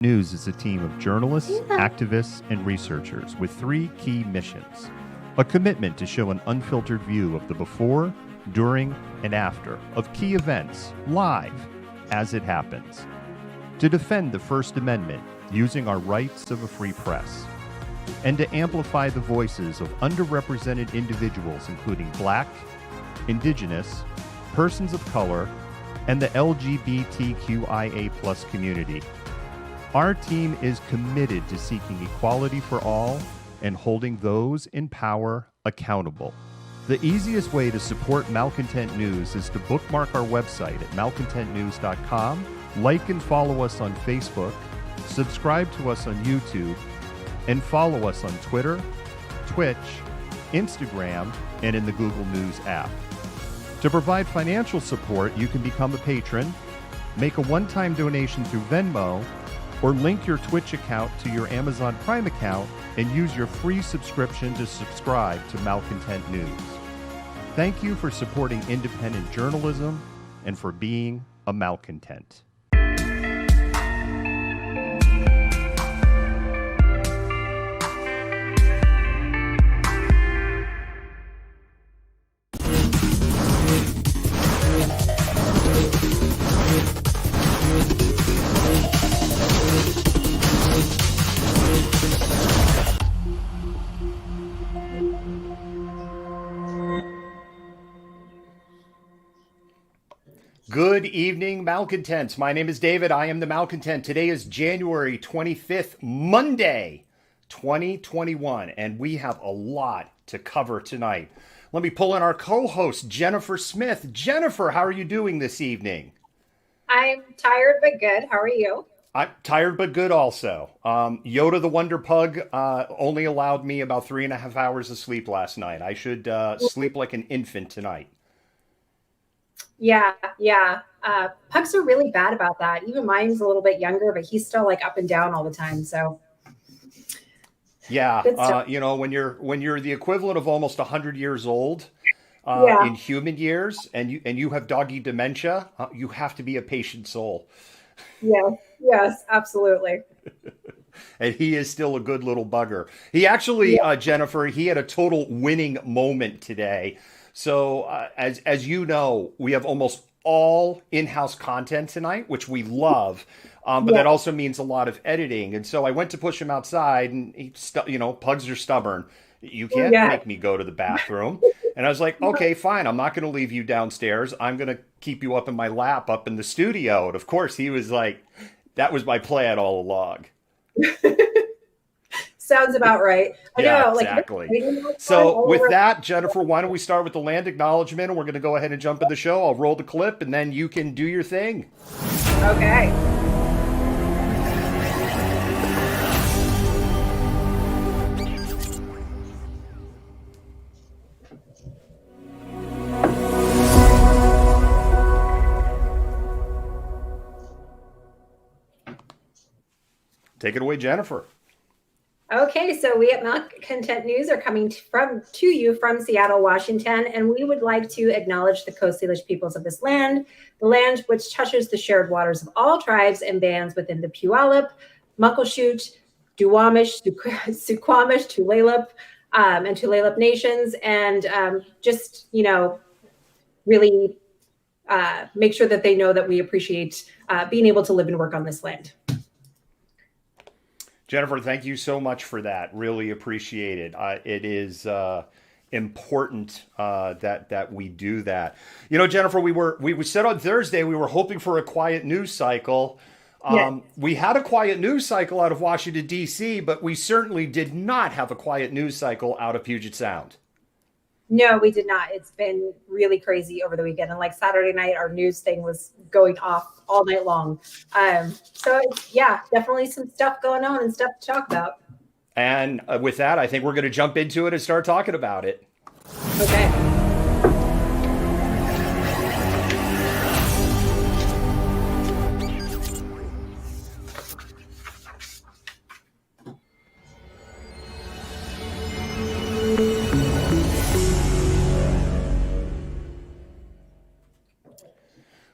News is a team of journalists, activists, and researchers with three key missions. A commitment to show an unfiltered view of the before, during, and after of key events, live, as it happens. To defend the First Amendment using our rights of a free press. And to amplify the voices of underrepresented individuals including Black, Indigenous, persons of color, and the LGBTQIA+ community. Our team is committed to seeking equality for all and holding those in power accountable. The easiest way to support Malcontent News is to bookmark our website at malcontentnews.com, like and follow us on Facebook, subscribe to us on YouTube, and follow us on Twitter, Twitch, Instagram, and in the Google News app. To provide financial support, you can become a patron, make a one-time donation through Venmo, or link your Twitch account to your Amazon Prime account and use your free subscription to subscribe to Malcontent News. Thank you for supporting independent journalism and for being a malcontent. Good evening, Malcontents. My name is David. I am the Malcontent. Today is January 25th, Monday, 2021, and we have a lot to cover tonight. Let me pull in our co-host, Jennifer Smith. Jennifer, how are you doing this evening? I'm tired but good. How are you? I'm tired but good also. Yoda the Wonder Pug only allowed me about 3.5 hours of sleep last night. I should sleep like an infant tonight. Yeah. Pugs are really bad about that. Even mine's a little bit younger, but he's still like up and down all the time. So yeah, when you're the equivalent of almost 100 years old in human years, and you have doggy dementia, you have to be a patient soul. Yes, absolutely. And he is still a good little bugger. He actually, Jennifer, he had a total winning moment today. So as you know, we have almost all in-house content tonight, which we love, but that also means a lot of editing. And so I went to push him outside, and pugs are stubborn. You can't make me go to the bathroom. And I was like, okay, fine. I'm not going to leave you downstairs. I'm going to keep you up in my lap up in the studio. And of course, he was like, that was my plan all along. Sounds about right. I know, exactly. So with that, Jennifer, why don't we start with the land acknowledgement, and we're going to go ahead and jump in the show. I'll roll the clip, and then you can do your thing. Okay. Take it away, Jennifer. Okay, so we at Malcontent News are coming to you from Seattle, Washington, and we would like to acknowledge the Coast Salish peoples of this land, the land which touches the shared waters of all tribes and bands within the Puyallup, Muckleshoot, Duwamish, Suquamish, Tulalip, and Tulalip nations, and really make sure that they know that we appreciate being able to live and work on this land. Jennifer, thank you so much for that. Really appreciate it. It is important that we do that. You know, Jennifer, we said on Thursday we were hoping for a quiet news cycle. We had a quiet news cycle out of Washington, D.C., but we certainly did not have a quiet news cycle out of Puget Sound. No, we did not. It's been really crazy over the weekend. And like Saturday night, our news thing was going off all night long. So definitely some stuff going on and stuff to talk about. And with that, I think we're going to jump into it and start talking about it. Okay.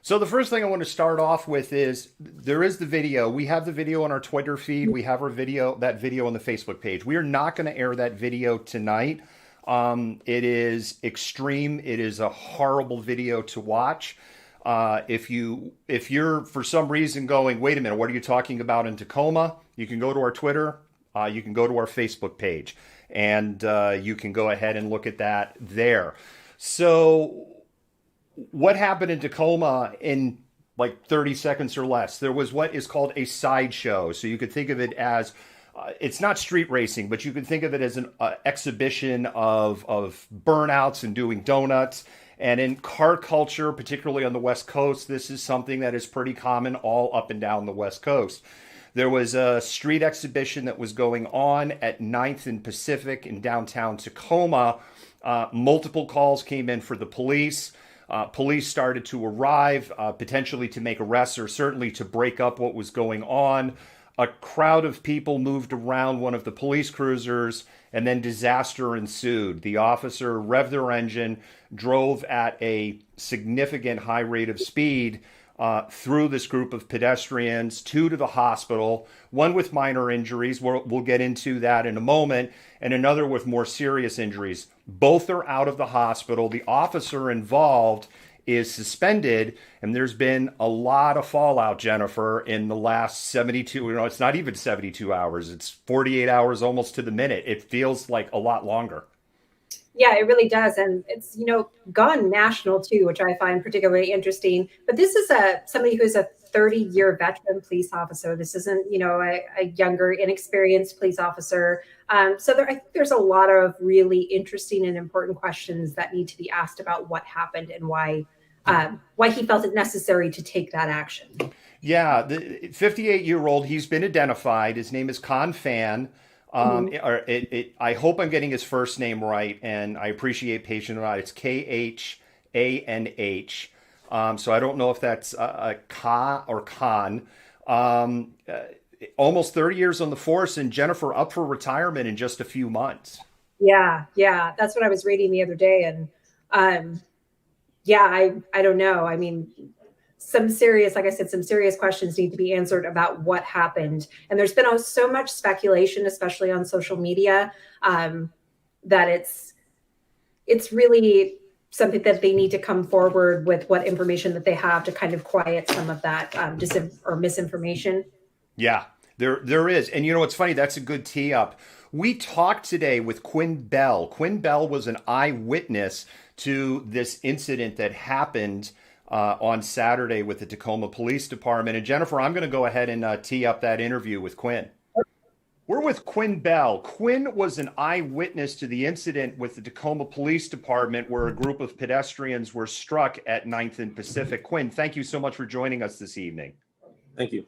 So the first thing I want to start off with is there is the video. We have the video on our Twitter feed. We have that video on the Facebook page. We are not going to air that video tonight. It is extreme. It is a horrible video to watch. If you're for some reason going, wait a minute, what are you talking about in Tacoma? You can go to our Twitter. You can go to our Facebook page, and you can go ahead and look at that there. So what happened in Tacoma in like 30 seconds or less? There was what is called a sideshow. So you could think of it as, it's not street racing, but you could think of it as an exhibition of burnouts and doing donuts. And in car culture, particularly on the West Coast, this is something that is pretty common all up and down the West Coast. There was a street exhibition that was going on at 9th and Pacific in downtown Tacoma. Multiple calls came in for the police. Police started to arrive, potentially to make arrests or certainly to break up what was going on. A crowd of people moved around one of the police cruisers, and then disaster ensued. The officer revved their engine, drove at a significant high rate of speed through this group of pedestrians, two to the hospital, one with minor injuries. We'll get into that in a moment, and another with more serious injuries. Both are out of the hospital. The officer involved is suspended, and there's been a lot of fallout, Jennifer, in the last 72, it's not even 72 hours. It's 48 hours almost to the minute. It feels like a lot longer. Yeah, it really does. And it's, gone national too, which I find particularly interesting. But this is somebody who's a 30-year veteran police officer. This isn't, a younger, inexperienced police officer. So I think there's a lot of really interesting and important questions that need to be asked about what happened and why he felt it necessary to take that action. Yeah, the 58-year-old, he's been identified. His name is Khan Fan. I hope I'm getting his first name right, and I appreciate patient or not. It's Khanh. So I don't know if that's Ka or Khan. Almost 30 years on the force, and Jennifer up for retirement in just a few months. Yeah, that's what I was reading the other day, and I don't know. I mean, some serious questions need to be answered about what happened. And there's been so much speculation, especially on social media, that it's really something that they need to come forward with what information that they have to kind of quiet some of that misinformation. Yeah, there is. And it's funny, that's a good tee up. We talked today with Quinn Bell. Quinn Bell was an eyewitness to this incident that happened on Saturday with the Tacoma Police Department. And Jennifer, I'm going to go ahead and tee up that interview with Quinn. We're with Quinn Bell. Quinn was an eyewitness to the incident with the Tacoma Police Department where a group of pedestrians were struck at 9th and Pacific. Quinn, thank you so much for joining us this evening. Thank you.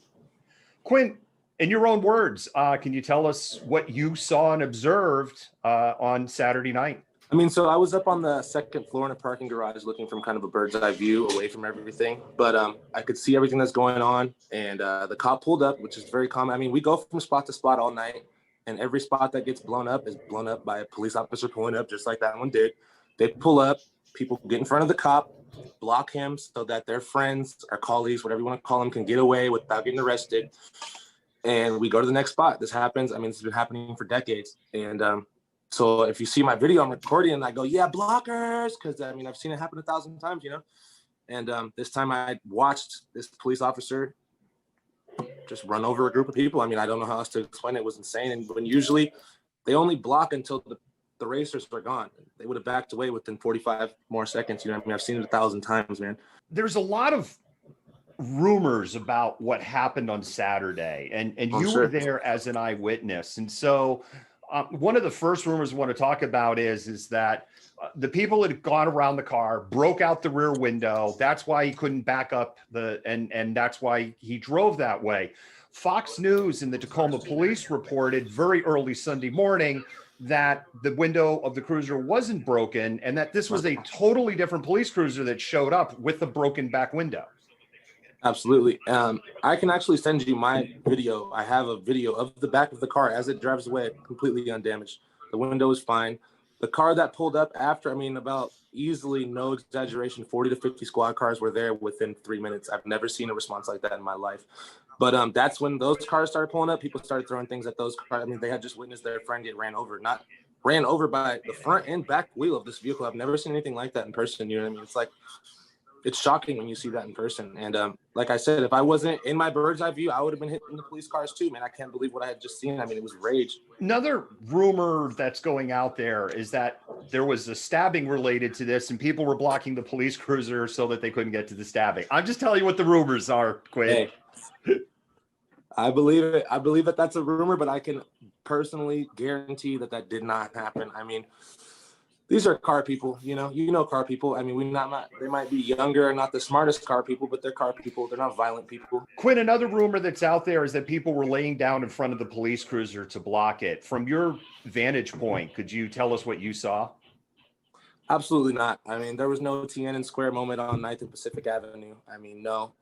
Quinn, in your own words, can you tell us what you saw and observed on Saturday night? I mean, so I was up on the second floor in a parking garage looking from kind of a bird's eye view away from everything. But I could see everything that's going on. And the cop pulled up, which is very common. I mean, we go from spot to spot all night. And every spot that gets blown up is blown up by a police officer pulling up, just like that one did. They pull up, people get in front of the cop, block him so that their friends or colleagues, whatever you want to call them, can get away without getting arrested. And we go to the next spot. This happens. I mean, it's been happening for decades. And so if you see my video, I'm recording and I go, yeah, blockers. Because, I mean, I've seen it happen 1,000 times, And this time I watched this police officer just run over a group of people. I mean, I don't know how else to explain it. It was insane. And when usually they only block until the racers are gone. They would have backed away within 45 more seconds. I mean, I've seen it 1,000 times, man. There's a lot of rumors about what happened on Saturday, and you were there as an eyewitness. And so one of the first rumors I want to talk about is that the people that had gone around the car broke out the rear window. That's why he couldn't back up and that's why he drove that way. Fox News and the Tacoma police reported very early Sunday morning that the window of the cruiser wasn't broken and that this was a totally different police cruiser that showed up with the broken back window. Absolutely. I can actually send you my video. I have a video of the back of the car as it drives away, completely undamaged. The window is fine. The car that pulled up after, I mean, about easily, no exaggeration, 40 to 50 squad cars were there within 3 minutes. I've never seen a response like that in my life. But that's when those cars started pulling up. People started throwing things at those cars. I mean, they had just witnessed their friend get ran over, not ran over by the front and back wheel of this vehicle. I've never seen anything like that in person. You know what I mean? It's like, it's shocking when you see that in person. And like I said, if I wasn't in my bird's eye view, I would have been hitting the police cars too, man. I can't believe what I had just seen. I mean, it was rage. Another rumor that's going out there is that there was a stabbing related to this and people were blocking the police cruiser so that they couldn't get to the stabbing. I'm just telling you what the rumors are, Quinn. Hey, I believe it. I believe that that's a rumor, but I can personally guarantee that that did not happen. I mean, these are car people, you know car people. I mean, they might be younger and not the smartest car people, but they're car people. They're not violent people. Quinn, another rumor that's out there is that people were laying down in front of the police cruiser to block it. From your vantage point, could you tell us what you saw? Absolutely not. I mean, there was no Tiananmen Square moment on 9th and Pacific Avenue. I mean, no,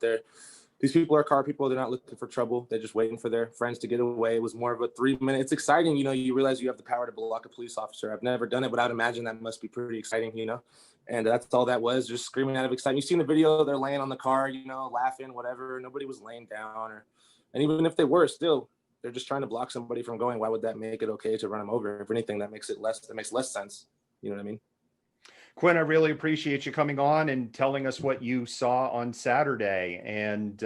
these people are car people. They're not looking for trouble. They're just waiting for their friends to get away. It was more of a 3-minute. It's exciting. You realize you have the power to block a police officer. I've never done it, but I'd imagine that must be pretty exciting, And that's all that was, just screaming out of excitement. You've seen the video, they're laying on the car, laughing, whatever. Nobody was laying down. And even if they were, still, they're just trying to block somebody from going. Why would that make it okay to run them over? If anything, that makes less sense. You know what I mean? Quinn, I really appreciate you coming on and telling us what you saw on Saturday. And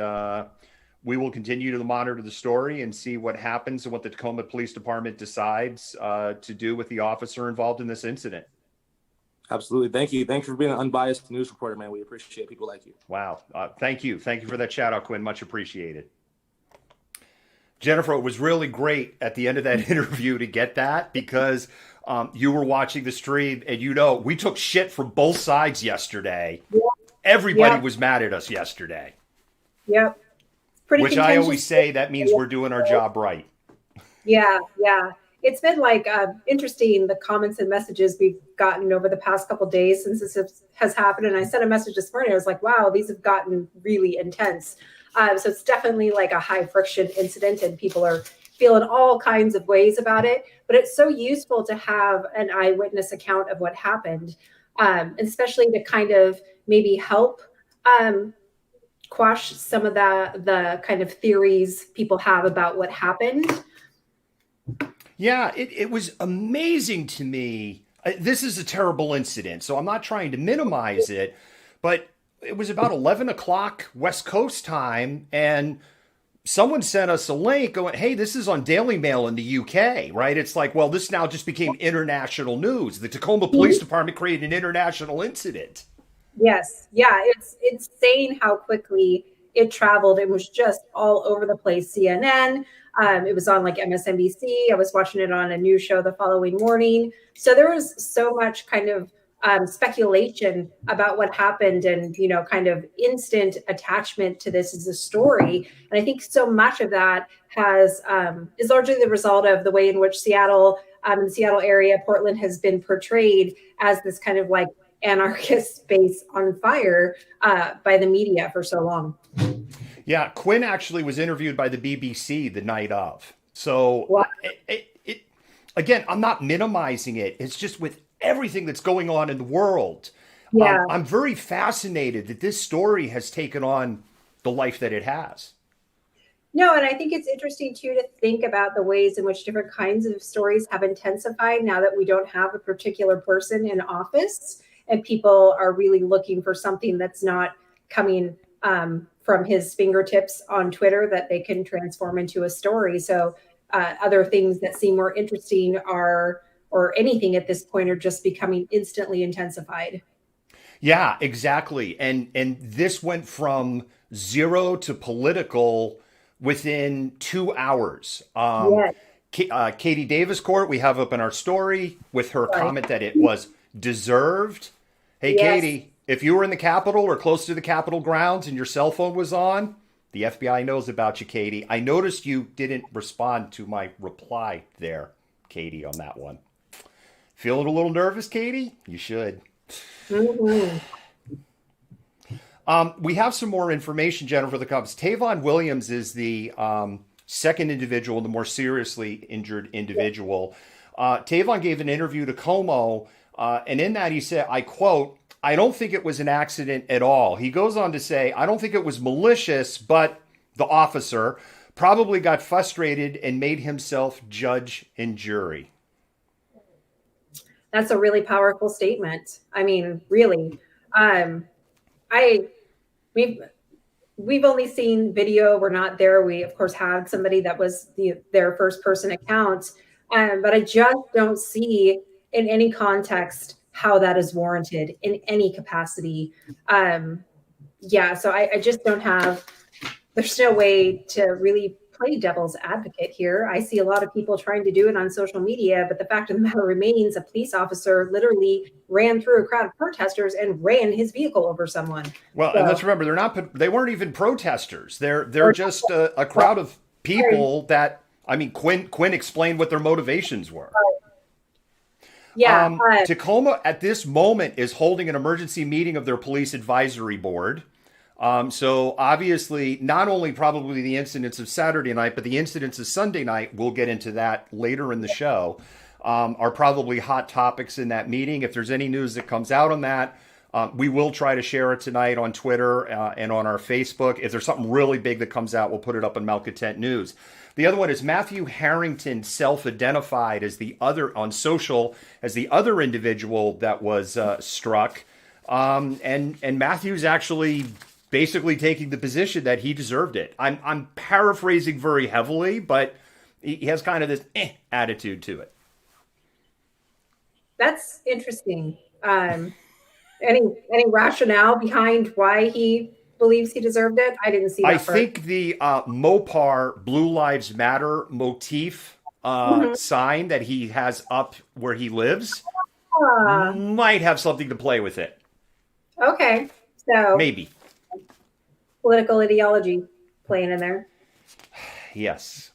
we will continue to monitor the story and see what happens and what the Tacoma Police Department decides to do with the officer involved in this incident. Absolutely. Thank you. Thank you for being an unbiased news reporter, man. We appreciate people like you. Wow. Thank you. Thank you for that shout out, Quinn. Much appreciated. Jennifer, it was really great at the end of that interview to get that because you were watching the stream and we took shit from both sides yesterday. Yeah. Everybody was mad at us yesterday. Yep. Which I always say that means we're doing our job right. Yeah. It's been interesting, the comments and messages we've gotten over the past couple of days since this has happened. And I sent a message this morning. I was like, wow, these have gotten really intense. So it's definitely like a high friction incident and people are feeling all kinds of ways about it. But it's so useful to have an eyewitness account of what happened, especially to kind of maybe help quash some of the kind of theories people have about what happened. Yeah, it was amazing to me. This is a terrible incident, so I'm not trying to minimize it, but it was about 11 o'clock West Coast time, and someone sent us a link going, hey, this is on Daily Mail in the UK, right? It's like, well, this now just became international news. The Tacoma Police Department created an international incident. Yes. Yeah, it's insane how quickly it traveled. It was just all over the place. CNN, it was on like MSNBC. I was watching it on a news show the following morning. So there was so much kind of speculation about what happened and, kind of instant attachment to this as a story. And I think so much of that is largely the result of the way in which Seattle, in the Seattle area, Portland has been portrayed as this kind of like anarchist space on fire by the media for so long. Yeah, Quinn actually was interviewed by the BBC the night of. So again, I'm not minimizing it. It's just with everything that's going on in the world. Yeah. I'm very fascinated that this story has taken on the life that it has. No, and I think it's interesting too to think about the ways in which different kinds of stories have intensified now that we don't have a particular person in office and people are really looking for something that's not coming from his fingertips on Twitter that they can transform into a story. So other things that seem more interesting or anything at this point are just becoming instantly intensified. Yeah, exactly. And this went from zero to political within 2 hours. Yes. Katie Davis Court, we have up in our story with her comment that it was deserved. Hey, yes. Katie, if you were in the Capitol or close to the Capitol grounds and your cell phone was on, the FBI knows about you, Katie. I noticed you didn't respond to my reply there, Katie, on that one. Feeling a little nervous, Katie? You should. Mm-hmm. We have some more information, Jennifer, that comes. Tavon Williams is the second individual, the more seriously injured individual. Tavon gave an interview to Como, and in that he said, I quote, "I don't think it was an accident at all." He goes on to say, "I don't think it was malicious, but the officer probably got frustrated and made himself judge and jury." That's a really powerful statement. I mean, really. I we've only seen video. We're not there. We of course had somebody that was their first person account, but I just don't see in any context how that is warranted in any capacity. So I just don't have. There's no way to really play devil's advocate here. I see a lot of people trying to do it on social media, but the fact of the matter remains, a police officer literally ran through a crowd of protesters and ran his vehicle over someone. Well, and let's remember, they weren't even protesters. They're just a crowd of people that, I mean, Quinn explained what their motivations were. Tacoma at this moment is holding an emergency meeting of their police advisory board. So obviously, not only probably the incidents of Saturday night, but the incidents of Sunday night, we'll get into that later in the show, are probably hot topics in that meeting. If there's any news that comes out on that, we will try to share it tonight on Twitter and on our Facebook. If there's something really big that comes out, we'll put it up on Malcontent News. The other one is Matthew Harrington self-identified as the other on social as the other individual that was struck. And Matthew's actually basically taking the position that he deserved it. I'm paraphrasing very heavily, but he has kind of this attitude to it. That's interesting. Any rationale behind why he believes he deserved it? I didn't see that. I think the Mopar Blue Lives Matter motif sign that he has up where he lives might have something to play with it. Okay, so maybe political ideology playing in there. Yes.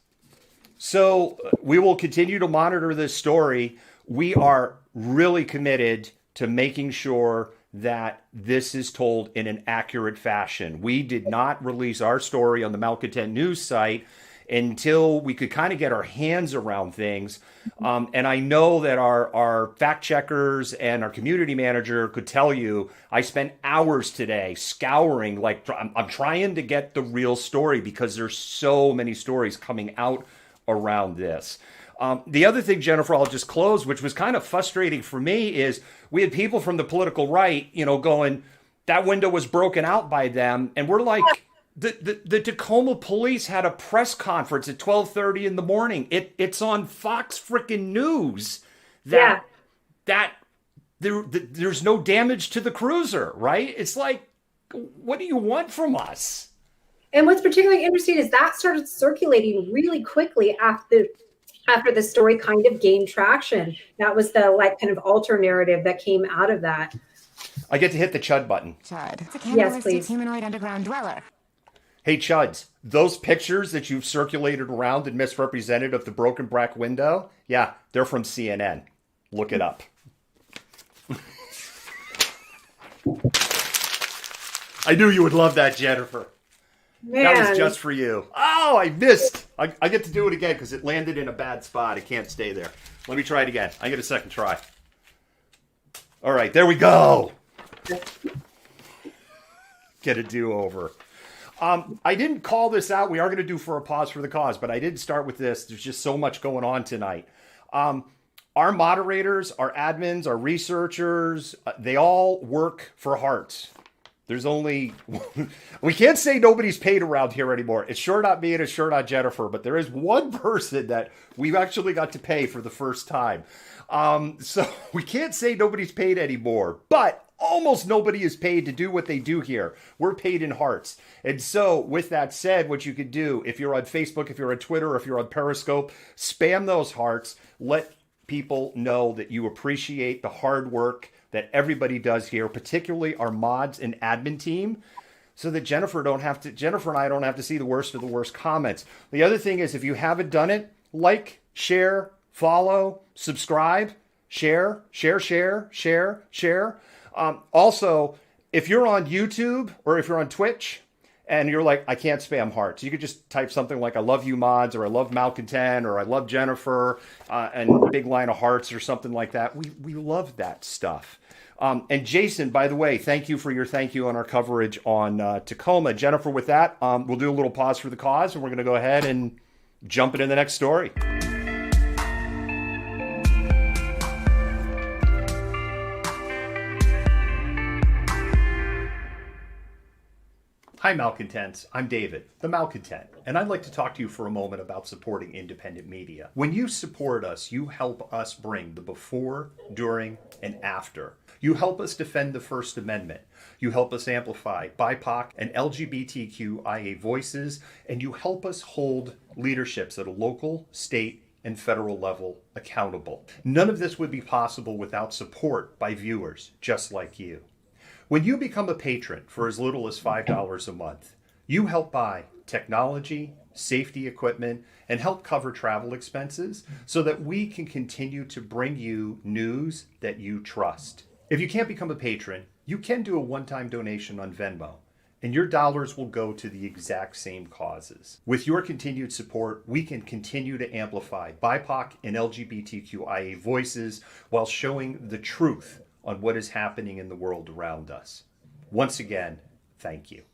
So we will continue to monitor this story. We are really committed to making sure that this is told in an accurate fashion. We did not release our story on the Malcontent News site until we could kind of get our hands around things. And I know that our fact checkers and our community manager could tell you, I spent hours today scouring, like I'm trying to get the real story because there's so many stories coming out around this. The other thing, Jennifer, I'll just close, which was kind of frustrating for me, is we had people from the political right, going, that window was broken out by them. And we're like, the Tacoma police had a press conference at 12:30 in the morning. It's on Fox freaking News that there's no damage to the cruiser, right? It's like, what do you want from us? And what's particularly interesting is that started circulating really quickly after the story kind of gained traction. That was the kind of alter narrative that came out of that. I get to hit the Chud button. Chud. It's a Yes, please. humanoid underground dweller. Hey, Chuds, those pictures that you've circulated around and misrepresented of the broken back window, yeah, they're from CNN. Look it up. I knew you would love that, Jennifer. Man. That was just for you. Oh, I missed. I get to do it again because it landed in a bad spot. It can't stay there. Let me try it again. I get a second try. All right, there we go. Get a do-over. I didn't call this out. We are going to do for a pause for the cause, but I did start with this. There's just so much going on tonight. Our moderators, our admins, our researchers, they all work for Hearts. There's only, we can't say nobody's paid around here anymore. It's sure not me and it's sure not Jennifer, but there is one person that we've actually got to pay for the first time. So we can't say nobody's paid anymore, but almost nobody is paid to do what they do here. We're paid in hearts. And so with that said, what you could do, if you're on Facebook, if you're on Twitter, if you're on Periscope, spam those hearts. Let people know that you appreciate the hard work that everybody does here, particularly our mods and admin team, so that Jennifer and I don't have to see the worst of the worst comments. The other thing is, if you haven't done it, like, share, follow, subscribe, share. Also, if you're on YouTube or if you're on Twitch and you're like, I can't spam hearts. You could just type something like, I love you mods, or I love Malcontent, or I love Jennifer, and big line of hearts or something like that. We love that stuff. And Jason, by the way, thank you for your thank you on our coverage on Tacoma. Jennifer, with that, we'll do a little pause for the cause, and we're going to go ahead and jump into the next story. Hi, Malcontents. I'm David, the Malcontent, and I'd like to talk to you for a moment about supporting independent media. When you support us, you help us bring the before, during, and after. You help us defend the First Amendment. You help us amplify BIPOC and LGBTQIA voices, and you help us hold leaderships at a local, state, and federal level accountable. None of this would be possible without support by viewers just like you. When you become a patron for as little as $5 a month, you help buy technology, safety equipment, and help cover travel expenses so that we can continue to bring you news that you trust. If you can't become a patron, you can do a one-time donation on Venmo, and your dollars will go to the exact same causes. With your continued support, we can continue to amplify BIPOC and LGBTQIA voices while showing the truth on what is happening in the world around us. Once again, thank you.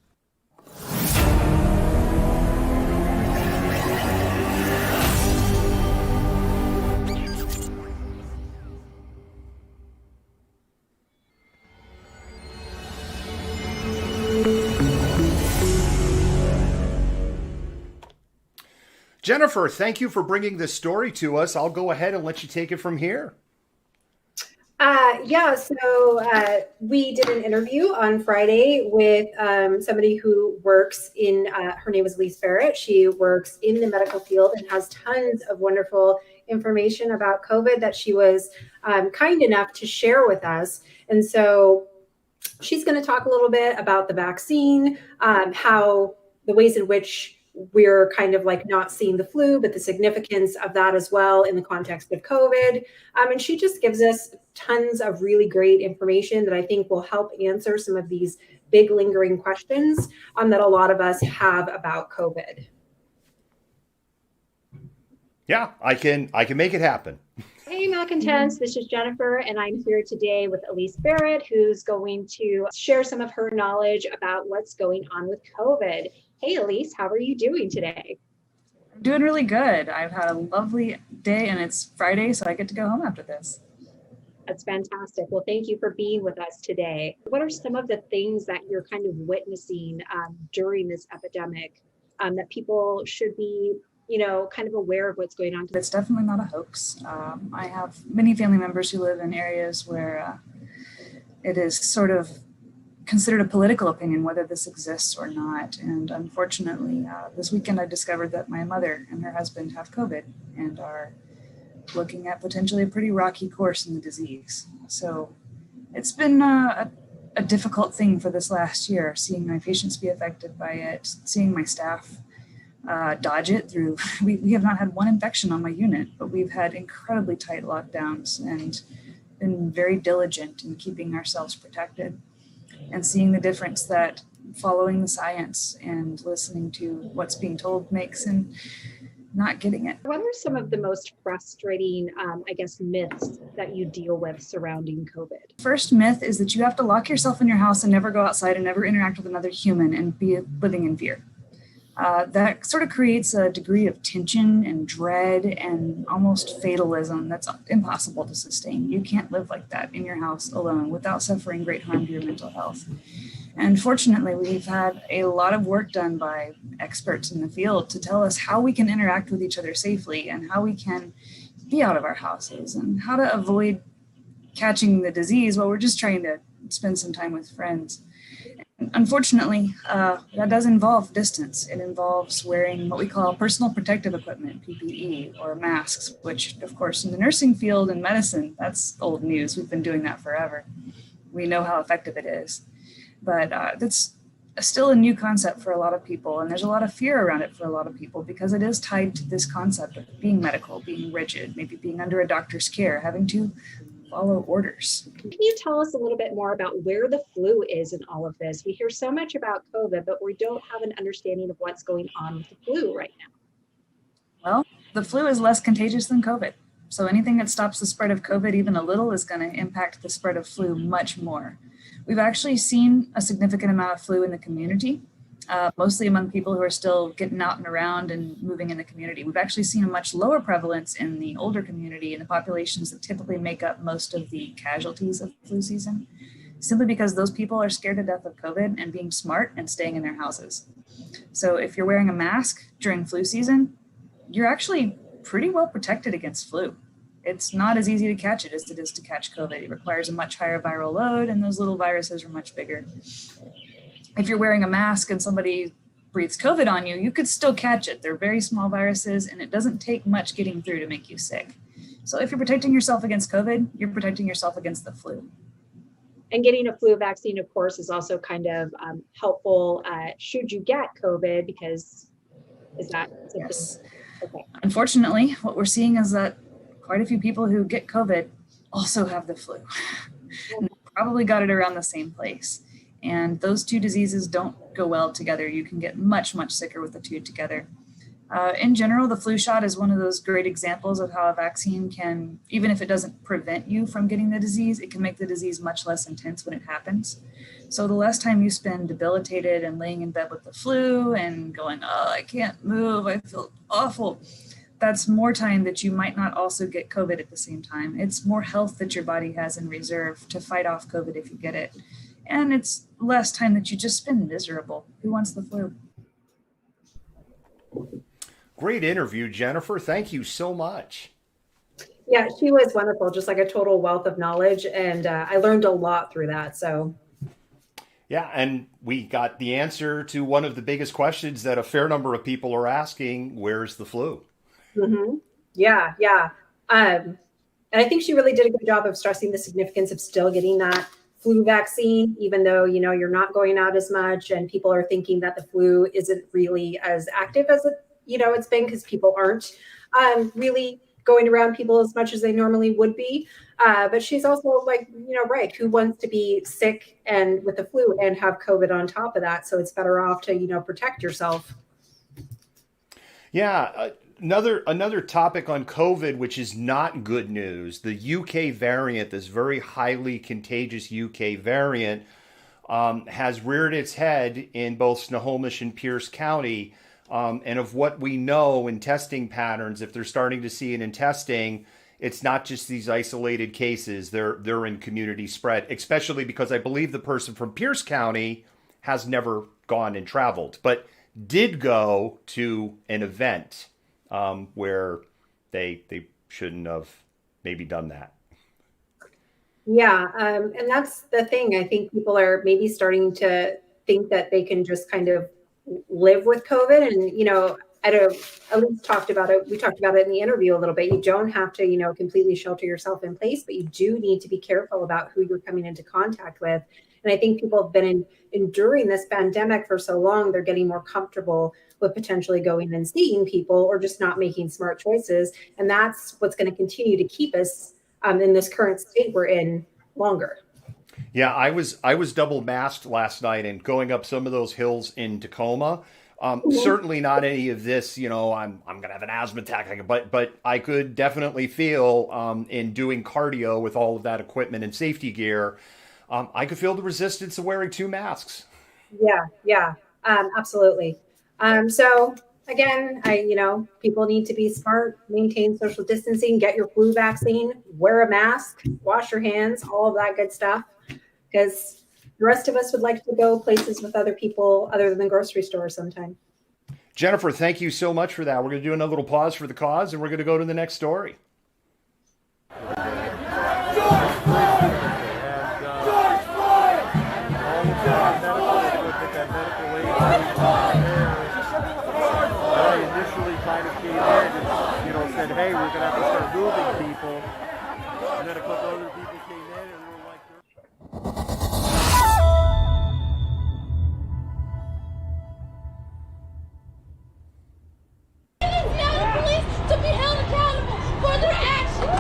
Jennifer, thank you for bringing this story to us. I'll go ahead and let you take it from here. We did an interview on Friday with somebody who works in, her name is Elise Barrett. She works in the medical field and has tons of wonderful information about COVID that she was kind enough to share with us. And so she's going to talk a little bit about the vaccine, how the ways in which we're kind of like not seeing the flu, but the significance of that as well in the context of COVID. And she just gives us tons of really great information that I think will help answer some of these big lingering questions that a lot of us have about COVID. Yeah, I can make it happen. Hey, Malcontents, this is Jennifer, and I'm here today with Elise Barrett, who's going to share some of her knowledge about what's going on with COVID. Hey, Elise, how are you doing today? I'm doing really good. I've had a lovely day, and it's Friday, so I get to go home after this. That's fantastic. Well, thank you for being with us today. What are some of the things that you're kind of witnessing during this epidemic that people should be, kind of aware of what's going on? It's definitely not a hoax. I have many family members who live in areas where it is sort of considered a political opinion whether this exists or not. And unfortunately, this weekend I discovered that my mother and her husband have COVID and are looking at potentially a pretty rocky course in the disease. So it's been a difficult thing for this last year, seeing my patients be affected by it, seeing my staff dodge it through, we have not had one infection on my unit, but we've had incredibly tight lockdowns and been very diligent in keeping ourselves protected and seeing the difference that following the science and listening to what's being told makes and not getting it. What are some of the most frustrating, myths that you deal with surrounding COVID? First myth is that you have to lock yourself in your house and never go outside and never interact with another human and be living in fear. That sort of creates a degree of tension and dread and almost fatalism that's impossible to sustain. You can't live like that in your house alone without suffering great harm to your mental health. And fortunately, we've had a lot of work done by experts in the field to tell us how we can interact with each other safely and how we can be out of our houses and how to avoid catching the disease while we're just trying to spend some time with friends. Unfortunately, that does involve distance. It involves wearing what we call personal protective equipment, PPE, or masks, which, of course, in the nursing field and medicine, that's old news. We've been doing that forever. We know how effective it is. But that's still a new concept for a lot of people, and there's a lot of fear around it for a lot of people because it is tied to this concept of being medical, being rigid, maybe being under a doctor's care, having to follow orders. Can you tell us a little bit more about where the flu is in all of this? We hear so much about COVID, but we don't have an understanding of what's going on with the flu right now. Well, the flu is less contagious than COVID. So anything that stops the spread of COVID even a little is going to impact the spread of flu much more. We've actually seen a significant amount of flu in the community, mostly among people who are still getting out and around and moving in the community. We've actually seen a much lower prevalence in the older community and the populations that typically make up most of the casualties of flu season, simply because those people are scared to death of COVID and being smart and staying in their houses. So if you're wearing a mask during flu season, you're actually pretty well protected against flu. It's not as easy to catch it as it is to catch COVID. It requires a much higher viral load, and those little viruses are much bigger. If you're wearing a mask and somebody breathes COVID on you, you could still catch it. They're very small viruses, and it doesn't take much getting through to make you sick. So if you're protecting yourself against COVID, you're protecting yourself against the flu. And getting a flu vaccine, of course, is also kind of helpful should you get COVID, because is that something? Yes. Okay. Unfortunately, what we're seeing is that quite a few people who get COVID also have the flu. And probably got it around the same place. And those two diseases don't go well together. You can get much, much sicker with the two together. In general, the flu shot is one of those great examples of how a vaccine can, even if it doesn't prevent you from getting the disease, it can make the disease much less intense when it happens. So the less time you spend debilitated and laying in bed with the flu and going, oh, I can't move, I feel awful, that's more time that you might not also get COVID at the same time. It's more health that your body has in reserve to fight off COVID if you get it. And it's less time that you just spend miserable. Who wants the flu? Great interview, Jennifer. Thank you so much. Yeah, she was wonderful, just like a total wealth of knowledge. And I learned a lot through that. So, yeah, and we got the answer to one of the biggest questions that a fair number of people are asking: where's the flu? Mm-hmm. Yeah. And I think she really did a good job of stressing the significance of still getting that flu vaccine, even though, you're not going out as much and people are thinking that the flu isn't really as active as it's been, because people aren't really going around people as much as they normally would be. But she's also right. Who wants to be sick and with the flu and have COVID on top of that? So it's better off to, protect yourself. Yeah. Another topic on COVID, which is not good news, the UK variant, this very highly contagious UK variant, has reared its head in both Snohomish and Pierce County. And of what we know in testing patterns, if they're starting to see it in testing, it's not just these isolated cases. They're in community spread, especially because I believe the person from Pierce County has never gone and traveled, but did go to an event where they shouldn't have maybe done that. Yeah. And that's the thing. I think people are maybe starting to think that they can just kind of live with COVID. And, at least talked about it. We talked about it in the interview a little bit. You don't have to, completely shelter yourself in place, but you do need to be careful about who you're coming into contact with. And I think people have been enduring this pandemic for so long, they're getting more comfortable with potentially going and seeing people or just not making smart choices. And that's what's going to continue to keep us in this current state we're in longer. Yeah, I was double masked last night and going up some of those hills in Tacoma. Certainly not any of this, I'm going to have an asthma attack, but I could definitely feel in doing cardio with all of that equipment and safety gear, I could feel the resistance of wearing two masks. Yeah, absolutely. So again, people need to be smart, maintain social distancing, get your flu vaccine, wear a mask, wash your hands, all of that good stuff, because the rest of us would like to go places with other people other than the grocery store sometime. Jennifer, thank you so much for that. We're going to do another little pause for the cause, and we're going to go to the next story. Initially kind of came in and, said, hey, we're going to have to start moving people. And then a couple other people came in and we were like, Police to be held accountable for their actions.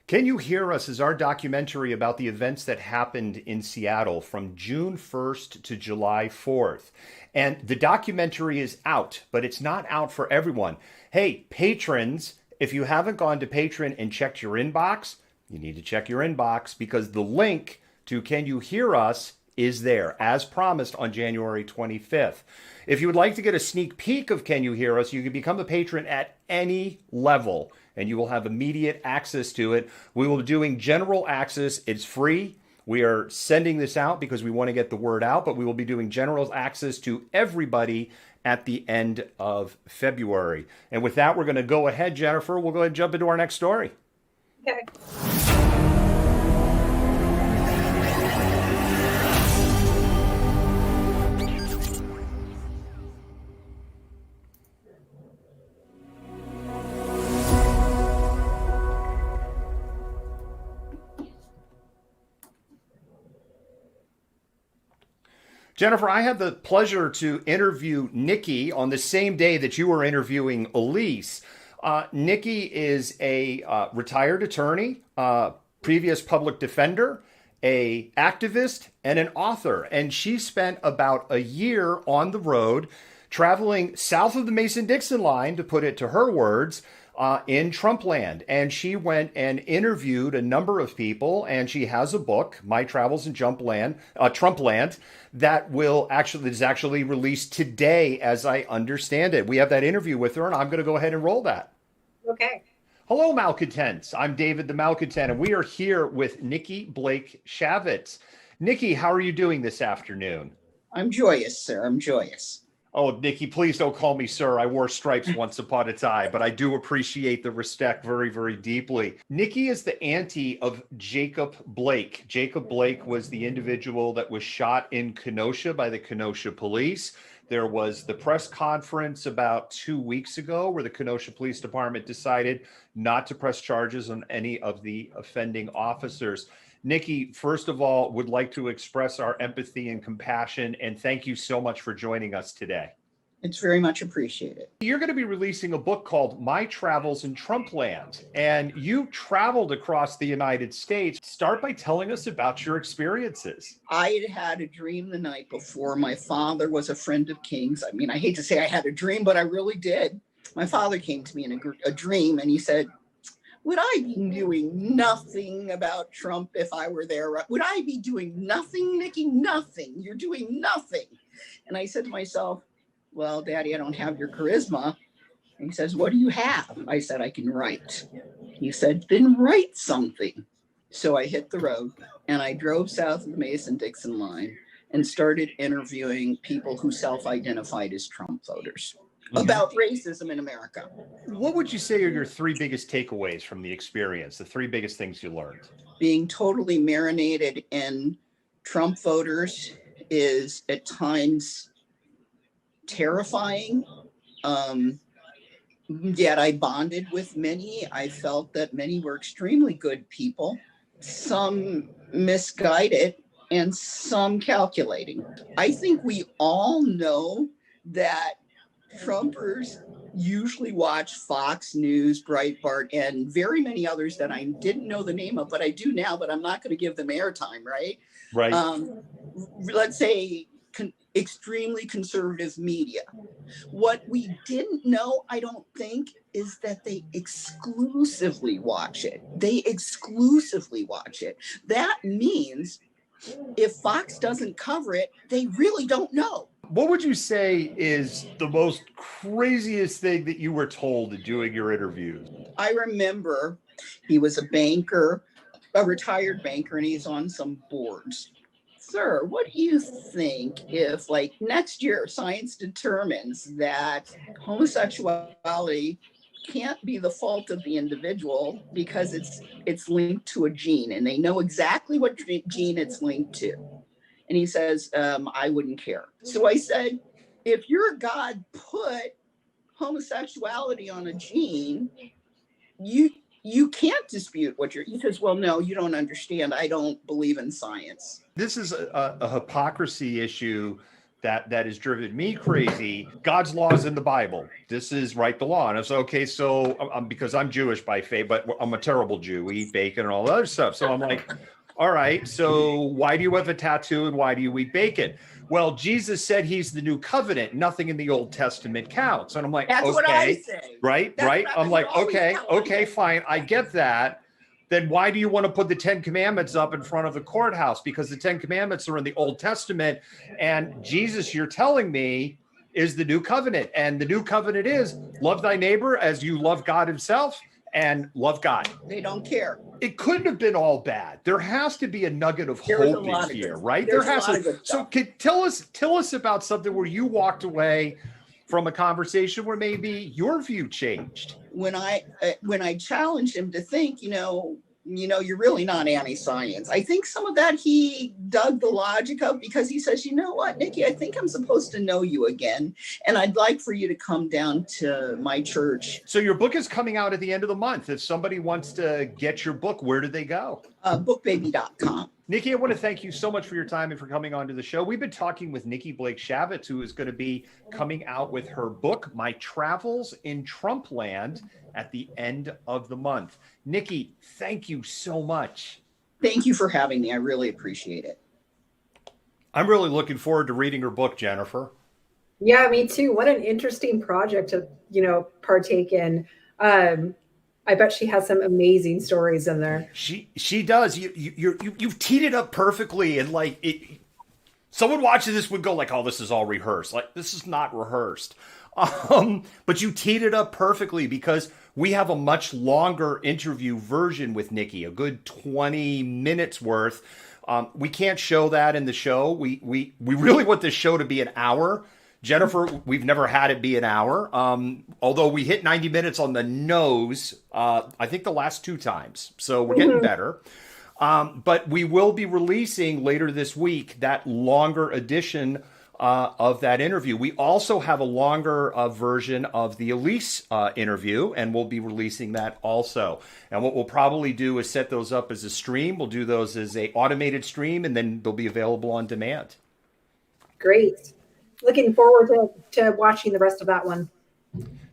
Can You Hear Us is our documentary about the events that happened in Seattle from June 1st to July 4th. And the documentary is out, but it's not out for everyone. Hey, patrons, if you haven't gone to Patreon and checked your inbox, you need to check your inbox because the link to Can You Hear Us is there, as promised on January 25th. If you would like to get a sneak peek of Can You Hear Us, you can become a patron at any level, and you will have immediate access to it. We will be doing general access. It's free. We are sending this out because we want to get the word out, but we will be doing general access to everybody at the end of February. And with that, we're going to go ahead, Jennifer. We'll go ahead and jump into our next story. Okay. Jennifer, I had the pleasure to interview Nikki on the same day that you were interviewing Elise. Nikki is a retired attorney, previous public defender, a activist, and an author. And she spent about a year on the road traveling south of the Mason-Dixon line, to put it to her words, in Trumpland. And she went and interviewed a number of people, and she has a book, My Travels in Trumpland, that is actually released today, as I understand it. We have that interview with her, and I'm going to go ahead and roll that. Okay. Hello, Malcontents. I'm David the Malcontent, and we are here with Nikki Blake Shavitz. Nikki, how are you doing this afternoon? I'm joyous, sir. I'm joyous. Oh, Nikki, please don't call me sir. I wore stripes once upon a time, but I do appreciate the respect very, very deeply. Nikki is the auntie of Jacob Blake. Jacob Blake was the individual that was shot in Kenosha by the Kenosha police. There was the press conference about 2 weeks ago where the Kenosha Police Department decided not to press charges on any of the offending officers. Nikki, first of all, would like to express our empathy and compassion, and thank you so much for joining us today. It's very much appreciated. You're going to be releasing a book called My Travels in Trumpland, and you traveled across the United States. Start by telling us about your experiences. I had a dream the night before. My father was a friend of King's. I mean, I hate to say I had a dream, but I really did. My father came to me in a dream, and he said, would I be doing nothing about Trump if I were there? Would I be doing nothing, Nikki? Nothing. You're doing nothing. And I said to myself, well, Daddy, I don't have your charisma. And he says, what do you have? I said, I can write. He said, then write something. So I hit the road and I drove south of the Mason-Dixon line and started interviewing people who self-identified as Trump voters. About racism in America. What would you say are your three biggest takeaways from the experience, the three biggest things you learned? Being totally marinated in Trump voters is at times terrifying. Yet I bonded with many. I felt that many were extremely good people, some misguided and some calculating. I think we all know that Trumpers usually watch Fox News, Breitbart, and very many others that I didn't know the name of, but I do now, but I'm not going to give them airtime, right? Right. Let's say extremely conservative media. What we didn't know, I don't think, is that they exclusively watch it. They exclusively watch it. That means if Fox doesn't cover it, they really don't know. What would you say is the most craziest thing that you were told doing your interviews? I remember he was a banker, a retired banker, and he's on some boards. Sir, what do you think if, like, next year science determines that homosexuality can't be the fault of the individual because it's linked to a gene and they know exactly what gene it's linked to? And he says, I wouldn't care. So I said, if your God put homosexuality on a gene, you can't dispute what he says, well, no, you don't understand. I don't believe in science. This is a hypocrisy issue that has driven me crazy. God's law is in the Bible. This is right, the law. And it's okay. So because I'm Jewish by faith, but I'm a terrible Jew. We eat bacon and all that other stuff. So I'm like, all right, so why do you have a tattoo and why do you eat bacon? Well, Jesus said he's the new covenant. Nothing in the Old Testament counts. And I'm like, That's okay, what I say. right. That's what I I'm was like, always okay, telling them. fine. I get that. Then why do you want to put the 10 Commandments up in front of the courthouse? Because the 10 Commandments are in the Old Testament, and Jesus, you're telling me, is the new covenant. And the new covenant is love thy neighbor as you love God himself and love God. They don't care. It couldn't have been all bad. There has to be a nugget of There's a hope lot in of here, good- right? there's There a has lot to. of good So stuff. tell us about something where you walked away from a conversation where maybe your view changed. When I challenged him to think, you're really not anti-science. I think some of that he dug the logic of, because he says, you know what, Nikki, I think I'm supposed to know you again. And I'd like for you to come down to my church. So your book is coming out at the end of the month. If somebody wants to get your book, where do they go? Bookbaby.com. Nikki, I want to thank you so much for your time and for coming on to the show. We've been talking with Nikki Blake Shavitz, who is going to be coming out with her book, My Travels in Trumpland, at the end of the month. Nikki, thank you so much. Thank you for having me. I really appreciate it. I'm really looking forward to reading her book, Jennifer. Yeah, me too. What an interesting project to, partake in. I bet she has some amazing stories in there. She does. You've teed it up perfectly, and like it. Someone watching this would go like, "Oh, this is all rehearsed." Like, this is not rehearsed. But you teed it up perfectly, because we have a much longer interview version with Nikki, a good 20 minutes worth. We can't show that in the show. We really want this show to be an hour. Jennifer, we've never had it be an hour. Although we hit 90 minutes on the nose, I think the last 2 times. So we're getting better. But we will be releasing later this week that longer edition of that interview. We also have a longer version of the Elise interview, and we'll be releasing that also. And what we'll probably do is set those up as a stream. We'll do those as a automated stream, and then they'll be available on demand. Great. Looking forward to watching the rest of that one.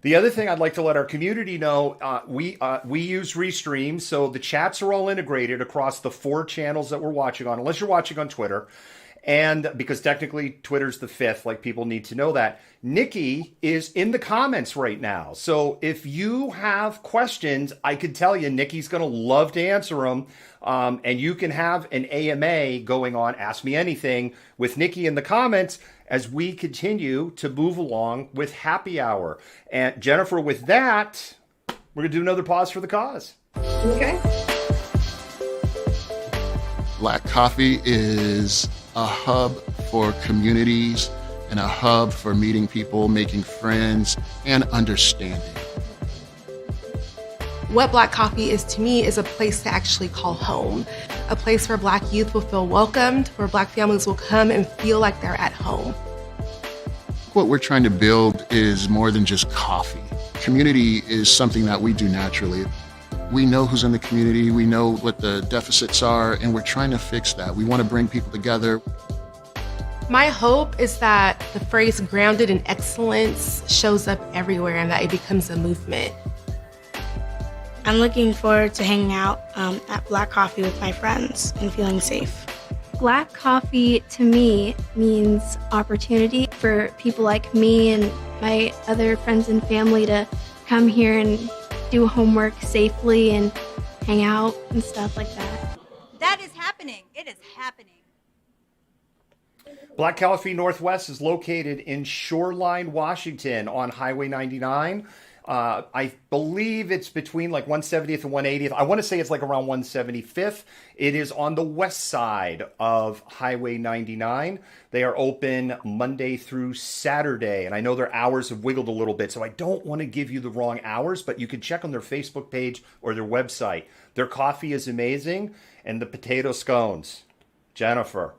The other thing I'd like to let our community know, we use Restream, so the chats are all integrated across the 4 channels that we're watching on, unless you're watching on Twitter. And because technically Twitter's the 5th, like, people need to know that. Nikki is in the comments right now. So if you have questions, I can tell you Nikki's going to love to answer them. And you can have an AMA going on, Ask Me Anything, with Nikki in the comments as we continue to move along with Happy Hour. And Jennifer, with that, we're going to do another pause for the cause. Okay. Black Coffee is a hub for communities and a hub for meeting people, making friends, and understanding. What Black Coffee is to me is a place to actually call home, a place where Black youth will feel welcomed, where Black families will come and feel like they're at home. What we're trying to build is more than just coffee. Community is something that we do naturally. We know who's in the community, we know what the deficits are, and we're trying to fix that. We want to bring people together. My hope is that the phrase grounded in excellence shows up everywhere and that it becomes a movement. I'm looking forward to hanging out at Black Coffee with my friends and feeling safe. Black Coffee to me means opportunity for people like me and my other friends and family to come here and do homework safely and hang out and stuff like that. That is happening. It is happening. Black Coffee Northwest is located in Shoreline, Washington on Highway 99. I believe it's between like 170th and 180th. I want to say it's like around 175th. It is on the west side of Highway 99. They are open Monday through Saturday. And I know their hours have wiggled a little bit, so I don't want to give you the wrong hours, but you can check on their Facebook page or their website. Their coffee is amazing. And the potato scones. Jennifer,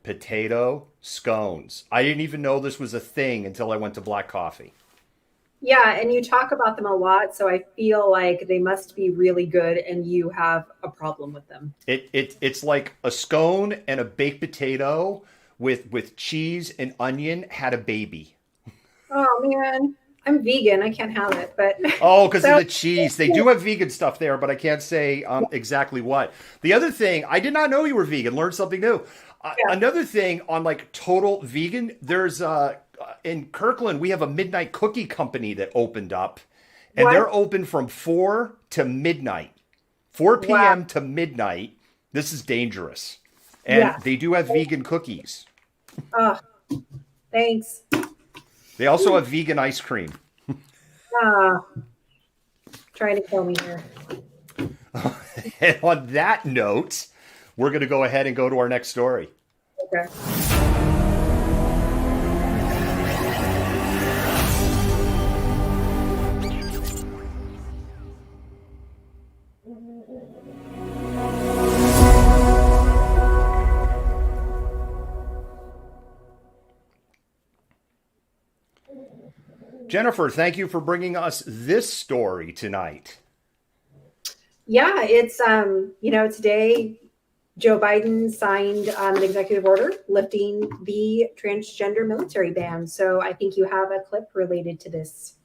potato scones. I didn't even know this was a thing until I went to Black Coffee. Yeah, and you talk about them a lot, so I feel like they must be really good, and you have a problem with them. It's like a scone and a baked potato with cheese and onion had a baby. Oh man, I'm vegan. I can't have it, but oh, because of the cheese. They do have vegan stuff there, but I can't say exactly what. The other thing, I did not know you were vegan. Learned something new. Another thing on like total vegan, there's in Kirkland we have a midnight cookie company that opened up, and they're open from 4 to midnight, 4 p.m. to midnight. This is dangerous, and they do have vegan cookies. Oh, thanks. They also have vegan ice cream. Trying to kill me here. And on that note, we're going to go ahead and go to our next story. Okay. Jennifer, thank you for bringing us this story tonight. Yeah, it's today Joe Biden signed an executive order lifting the transgender military ban. So I think you have a clip related to this.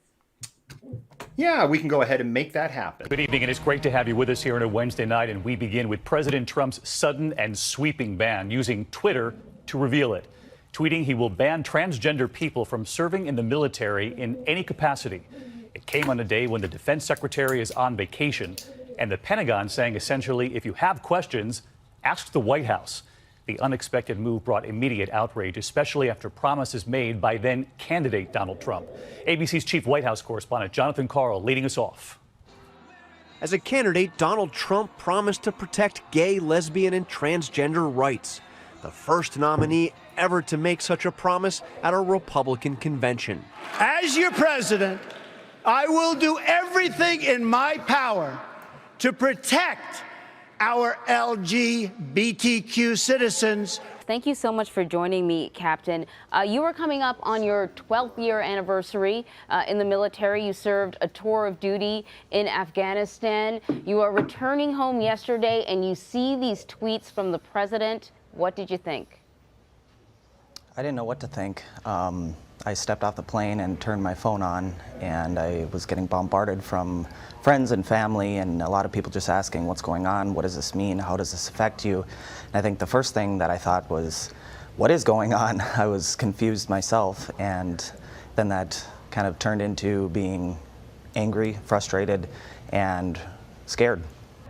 Yeah, we can go ahead and make that happen. Good evening, and it's great to have you with us here on a Wednesday night. And we begin with President Trump's sudden and sweeping ban, using Twitter to reveal it. Tweeting he will ban transgender people from serving in the military in any capacity. It came on a day when the defense secretary is on vacation, and the Pentagon saying essentially, if you have questions, ask the White House. The unexpected move brought immediate outrage, especially after promises made by then candidate Donald Trump. ABC's chief White House correspondent Jonathan Karl leading us off. As a candidate, Donald Trump promised to protect gay, lesbian, and transgender rights. The first nominee ever to make such a promise at a Republican convention. As your president, I will do everything in my power to protect our LGBTQ citizens. Thank you so much for joining me, Captain. You are coming up on your 12th year anniversary in the military. You served a tour of duty in Afghanistan. You are returning home yesterday, and you see these tweets from the president. What did you think? I didn't know what to think. I stepped off the plane and turned my phone on, and I was getting bombarded from friends and family, and a lot of people just asking, what's going on? What does this mean? How does this affect you? And I think the first thing that I thought was, what is going on? I was confused myself, and then that kind of turned into being angry, frustrated, and scared.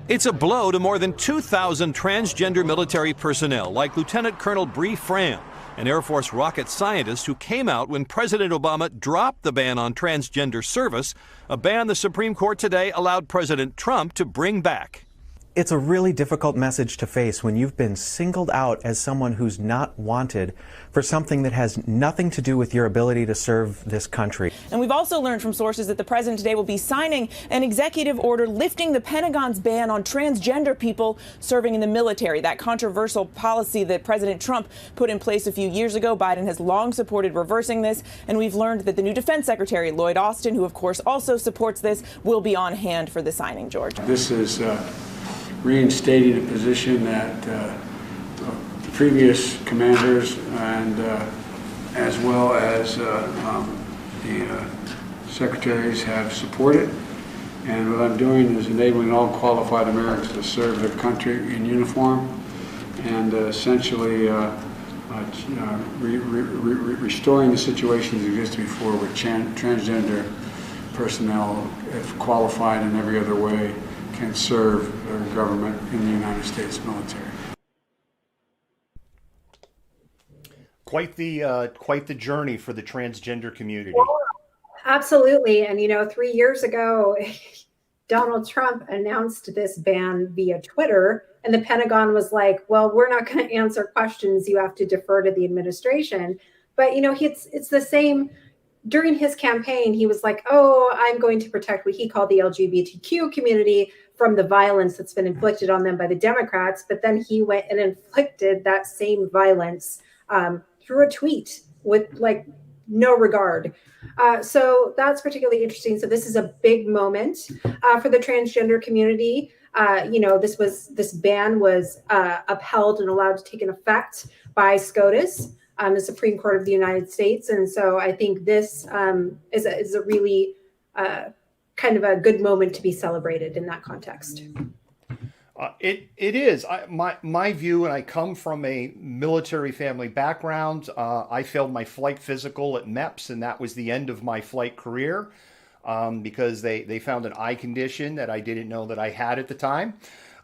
It's a blow to more than 2,000 transgender military personnel, like Lieutenant Colonel Bree Fram, an Air Force rocket scientist who came out when President Obama dropped the ban on transgender service, a ban the Supreme Court today allowed President Trump to bring back. It's a really difficult message to face when you've been singled out as someone who's not wanted for something that has nothing to do with your ability to serve this country. And we've also learned from sources that the president today will be signing an executive order lifting the Pentagon's ban on transgender people serving in the military. That controversial policy that President Trump put in place a few years ago, Biden has long supported reversing this. And we've learned that the new defense secretary, Lloyd Austin, who of course also supports this, will be on hand for the signing, George. This is reinstating a position that previous commanders and as well as the secretaries have supported. And what I'm doing is enabling all qualified Americans to serve their country in uniform and essentially restoring the situation that existed before with transgender personnel, if qualified in every other way, can serve their government in the United States military. Quite the journey for the transgender community. Absolutely. And 3 years ago, Donald Trump announced this ban via Twitter, and the Pentagon was like, well, we're not going to answer questions. You have to defer to the administration. But, it's the same. During his campaign, he was like, oh, I'm going to protect what he called the LGBTQ community from the violence that's been inflicted on them by the Democrats. But then he went and inflicted that same violence through a tweet with no regard. So that's particularly interesting. So this is a big moment for the transgender community. This ban was upheld and allowed to take an effect by SCOTUS, the Supreme Court of the United States. And so I think this is a really kind of a good moment to be celebrated in that context. It is. My view, and I come from a military family background. I failed my flight physical at MEPS, and that was the end of my flight career because they found an eye condition that I didn't know that I had at the time.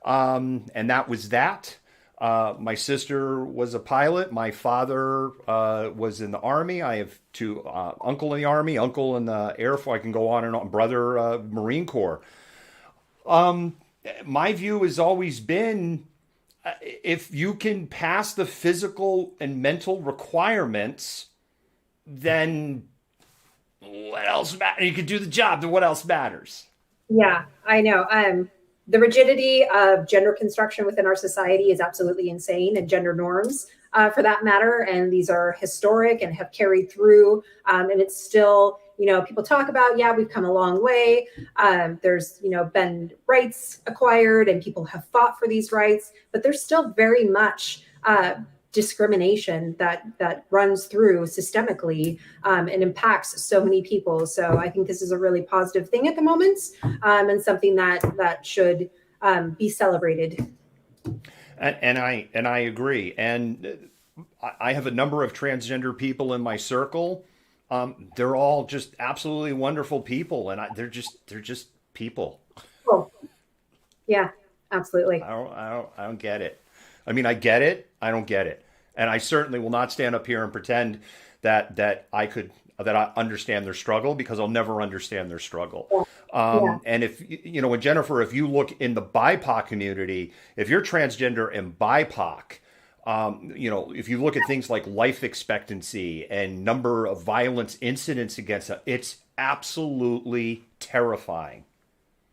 And that was that. My sister was a pilot. My father was in the Army. I have two uncle in the Army, uncle in the Air Force. I can go on and on. Brother, Marine Corps. My view has always been if you can pass the physical and mental requirements, then what else matters? You can do the job, then what else matters? Yeah, I know. The rigidity of gender construction within our society is absolutely insane, and gender norms for that matter. And these are historic and have carried through. And it's still, people talk about, yeah, we've come a long way. There's, been rights acquired and people have fought for these rights, but there's still very much discrimination that runs through systemically and impacts so many people. So I think this is a really positive thing at the moment, and something that should be celebrated. And I agree. And I have a number of transgender people in my circle. They're all just absolutely wonderful people, and they're just people. Cool. Yeah, absolutely. I don't get it. I mean, I get it. I don't get it. And I certainly will not stand up here and pretend that I understand their struggle, because I'll never understand their struggle. And if, and Jennifer, if you look in the BIPOC community, if you're transgender and BIPOC, if you look at things like life expectancy and number of violence incidents against it, it's absolutely terrifying.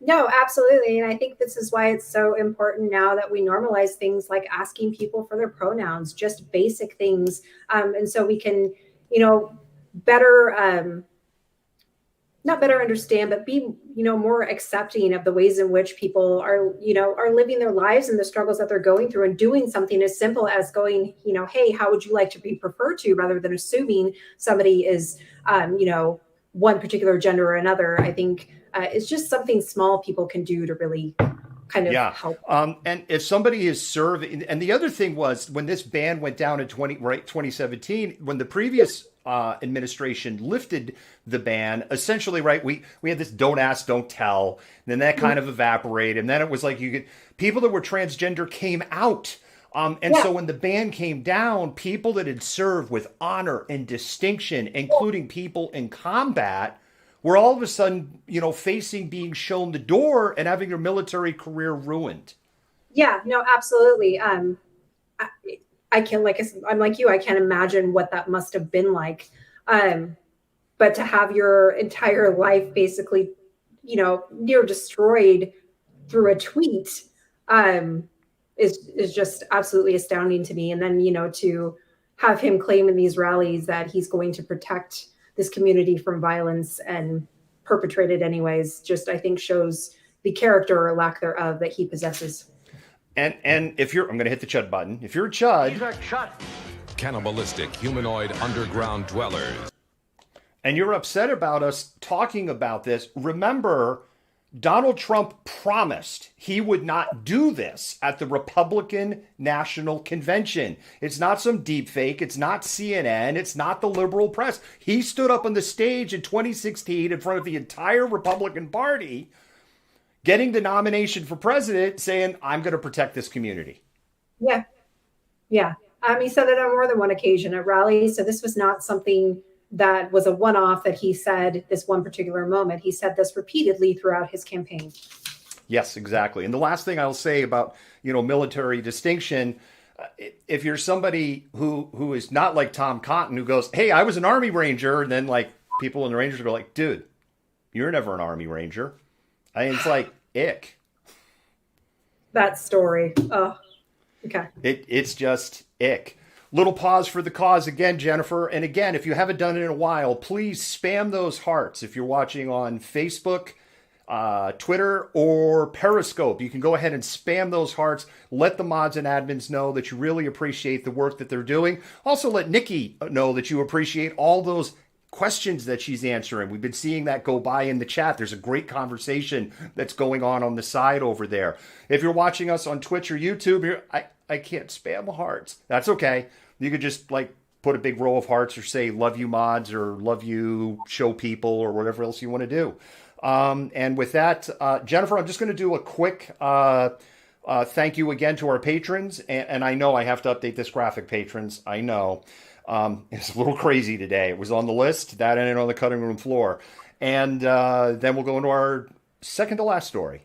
No, absolutely. And I think this is why it's so important now that we normalize things like asking people for their pronouns, just basic things. And so we can, better, not better understand, but be, more accepting of the ways in which people are living their lives and the struggles that they're going through, and doing something as simple as going, hey, how would you like to be preferred to, rather than assuming somebody is, one particular gender or another. I think it's just something small people can do to really kind of help. And if somebody is serving, and the other thing was when this ban went down in 2017, when the previous administration lifted the ban, essentially, right, we had this don't ask, don't tell, and then that kind of evaporated. And then it was like people that were transgender came out. So when the ban came down, people that had served with honor and distinction, including people in combat, were all of a sudden, facing being shown the door and having their military career ruined. Yeah, no, absolutely. I can, I'm like you, I can't imagine what that must have been like. But to have your entire life basically, near destroyed through a tweet, is just absolutely astounding to me. And then, to have him claim in these rallies that he's going to protect this community from violence and perpetrate it anyways, just, I think, shows the character or lack thereof that he possesses. And if you're, I'm going to hit the Chud button. If you're a Chud. These are Chud. Cannibalistic humanoid underground dwellers. And you're upset about us talking about this, remember, Donald Trump promised he would not do this at the Republican National Convention. It's not some deep fake. It's not CNN. It's not the liberal press. He stood up on the stage in 2016 in front of the entire Republican Party, getting the nomination for president, saying, I'm going to protect this community. Yeah. Yeah. He said it on more than one occasion at rallies. So this was not something that was a one-off that he said this one particular moment. He said this repeatedly throughout his campaign. Yes, exactly. And the last thing I'll say about, military distinction, if you're somebody who is not like Tom Cotton, who goes, hey, I was an Army Ranger, and then people in the Rangers go like, dude, you're never an Army Ranger. It's like, ick. That story. Oh, okay. It's just ick. Little pause for the cause again, Jennifer. And again, if you haven't done it in a while, please spam those hearts. If you're watching on Facebook, Twitter, or Periscope. You can go ahead and spam those hearts. Let the mods and admins know that you really appreciate the work that they're doing. Also, let Nikki know that you appreciate all those questions that she's answering. We've been seeing that go by in the chat. There's a great conversation that's going on the side over there. If you're watching us on Twitch or YouTube, I can't spam hearts. That's okay. You could just put a big row of hearts or say love you mods or love you show people or whatever else you want to do. And with that, Jennifer, I'm just going to do a quick thank you again to our patrons. And I know I have to update this graphic, patrons. I know. It's a little crazy today. It was on the list, that ended on the cutting room floor. And then we'll go into our second to last story.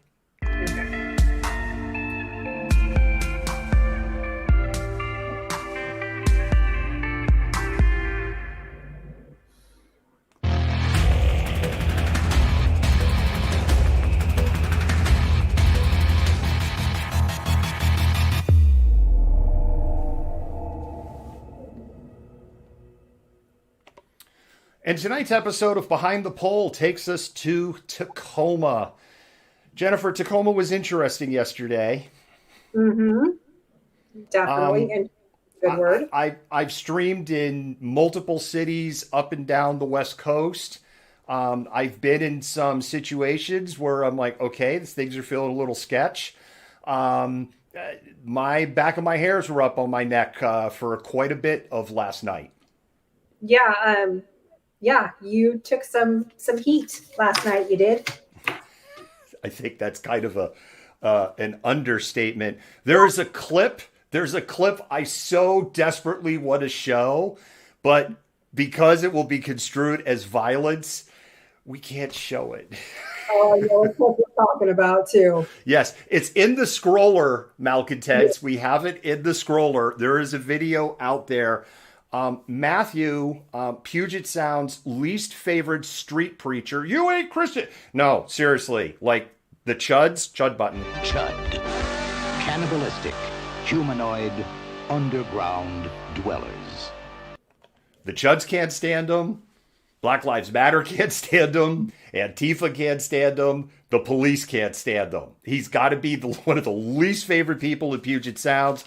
And tonight's episode of Behind the Poll takes us to Tacoma. Jennifer, Tacoma was interesting yesterday. Mm-hmm. Definitely. And good word. I've streamed in multiple cities up and down the West Coast. I've been in some situations where I'm like, okay, these things are feeling a little sketch. My back of my hairs were up on my neck for quite a bit of last night. Yeah. Yeah, you took some heat last night. You did. I think that's kind of an understatement. There's a clip I so desperately want to show, but because it will be construed as violence, we can't show it. Oh, yeah, that's what we're talking about too. Yes, it's in the scroller, Malcontents. We have it in the scroller. There is a video out there. Matthew, Puget Sound's least favorite street preacher. You ain't Christian. No, seriously, like the Chud button. Chud. Cannibalistic, humanoid, underground dwellers. The Chuds can't stand him. Black Lives Matter can't stand him. Antifa can't stand him. The police can't stand him. He's got to be one of the least favorite people in Puget Sound.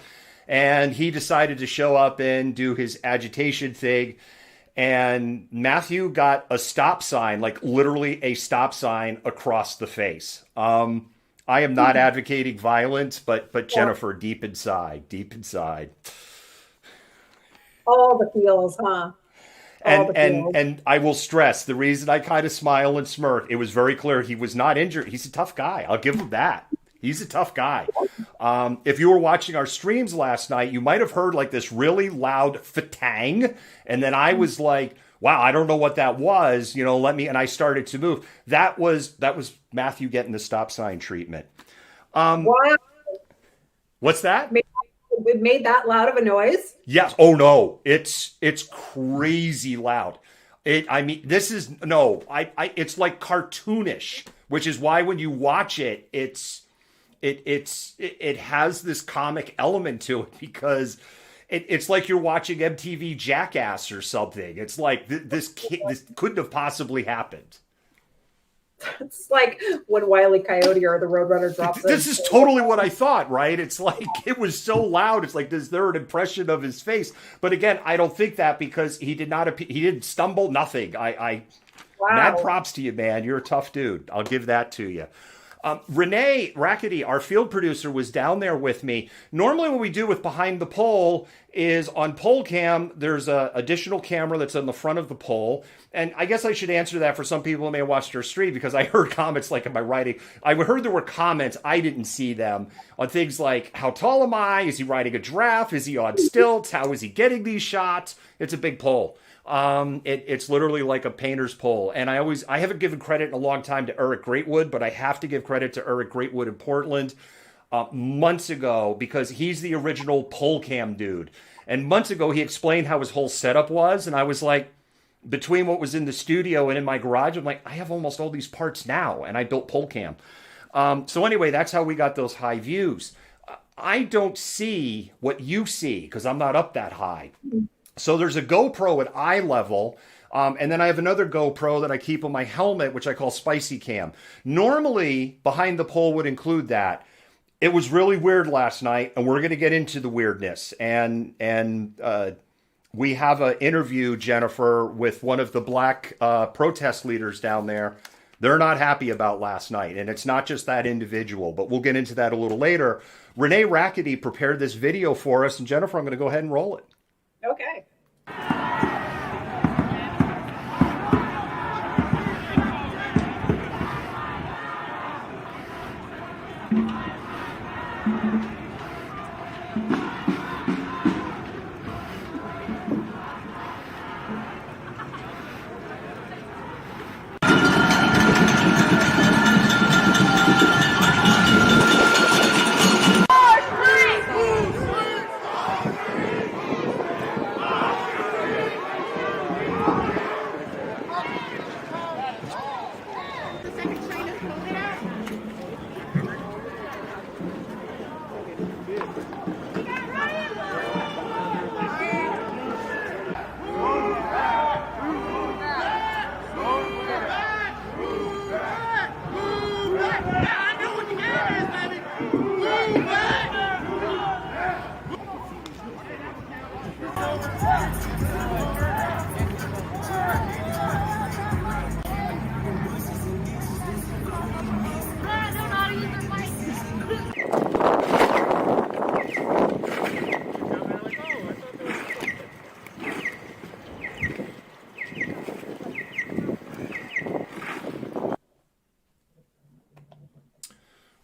And he decided to show up and do his agitation thing. And Matthew got a stop sign, like literally a stop sign across the face. I am not advocating violence, but Jennifer, deep inside. All the feels, huh? And I will stress, the reason I kind of smile and smirk, it was very clear he was not injured. He's a tough guy. I'll give him that. He's a tough guy. If you were watching our streams last night, you might have heard like this really loud fatang. And then I was like, wow, I don't know what that was. And I started to move. That was Matthew getting the stop sign treatment. Wow. What's that? It made that loud of a noise? Yes. Oh no, it's crazy loud. It's like cartoonish, which is why when you watch it, it has this comic element to it because it's like you're watching MTV Jackass or something. It's like this couldn't have possibly happened. It's like when Wile E. Coyote or the Roadrunner drops in. This is totally what I thought, right? It's like it was so loud. It's like, is there an impression of his face? But again, I don't think that because he didn't stumble, nothing. Wow. Mad props to you, man. You're a tough dude. I'll give that to you. Renee Rackety, our field producer, was down there with me. Normally what we do with Behind the Poll is on Poll Cam, there's an additional camera that's on the front of the poll. And I guess I should answer that for some people who may have watched our stream because I heard comments like, am I writing? I heard there were comments, I didn't see them, on things like, how tall am I? Is he riding a giraffe? Is he on stilts? How is he getting these shots? It's a big poll. It's literally like a painter's poll. And I haven't given credit in a long time to Eric Greatwood, but I have to give credit to Eric Greatwood in Portland months ago because he's the original poll cam dude. And months ago, he explained how his whole setup was. And I was like, between what was in the studio and in my garage, I'm like, I have almost all these parts now. And I built poll cam. So anyway, that's how we got those high views. I don't see what you see because I'm not up that high. So there's a GoPro at eye level And then I have another GoPro that I keep on my helmet, which I call Spicy Cam. Normally, behind the pole would include that. It was really weird last night, and we're going to get into the weirdness. And we have an interview, Jennifer, with one of the black protest leaders down there. They're not happy about last night, and it's not just that individual, but we'll get into that a little later. Renee Rackety prepared this video for us, and Jennifer, I'm going to go ahead and roll it. Okay.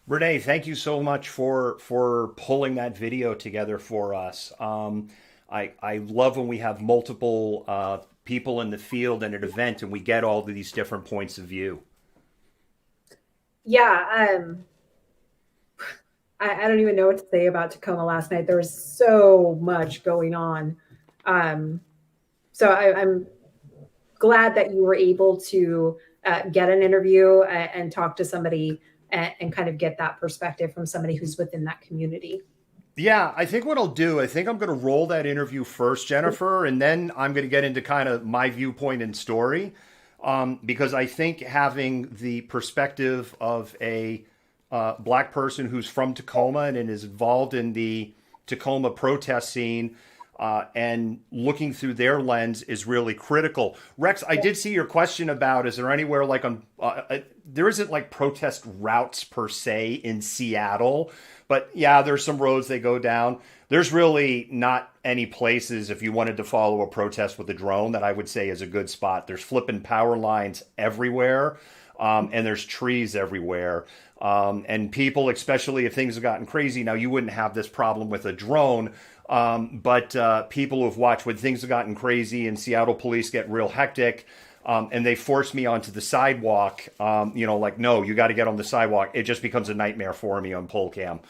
Renee, thank you so much for pulling that video together for us. I love when we have multiple people in the field and an event and we get all of these different points of view. Yeah, I don't even know what to say about Tacoma last night. There was so much going on. So I'm glad that you were able to get an interview and talk to somebody and kind of get that perspective from somebody who's within that community. Yeah, I think what I'll do, I think I'm going to roll that interview first, Jennifer, and then I'm going to get into kind of my viewpoint and story, because I think having the perspective of a black person who's from Tacoma and is involved in the Tacoma protest scene and looking through their lens is really critical. Rex, I did see your question about, is there anywhere like on, there isn't like protest routes per se in Seattle, but yeah, there's some roads they go down. There's really not any places if you wanted to follow a protest with a drone that I would say is a good spot. There's flipping power lines everywhere, and there's trees everywhere. And people, especially if things have gotten crazy, now you wouldn't have this problem with a drone, but people who have watched when things have gotten crazy and Seattle police get real hectic, and they force me onto the sidewalk, like, no, you got to get on the sidewalk. It just becomes a nightmare for me on pole cam.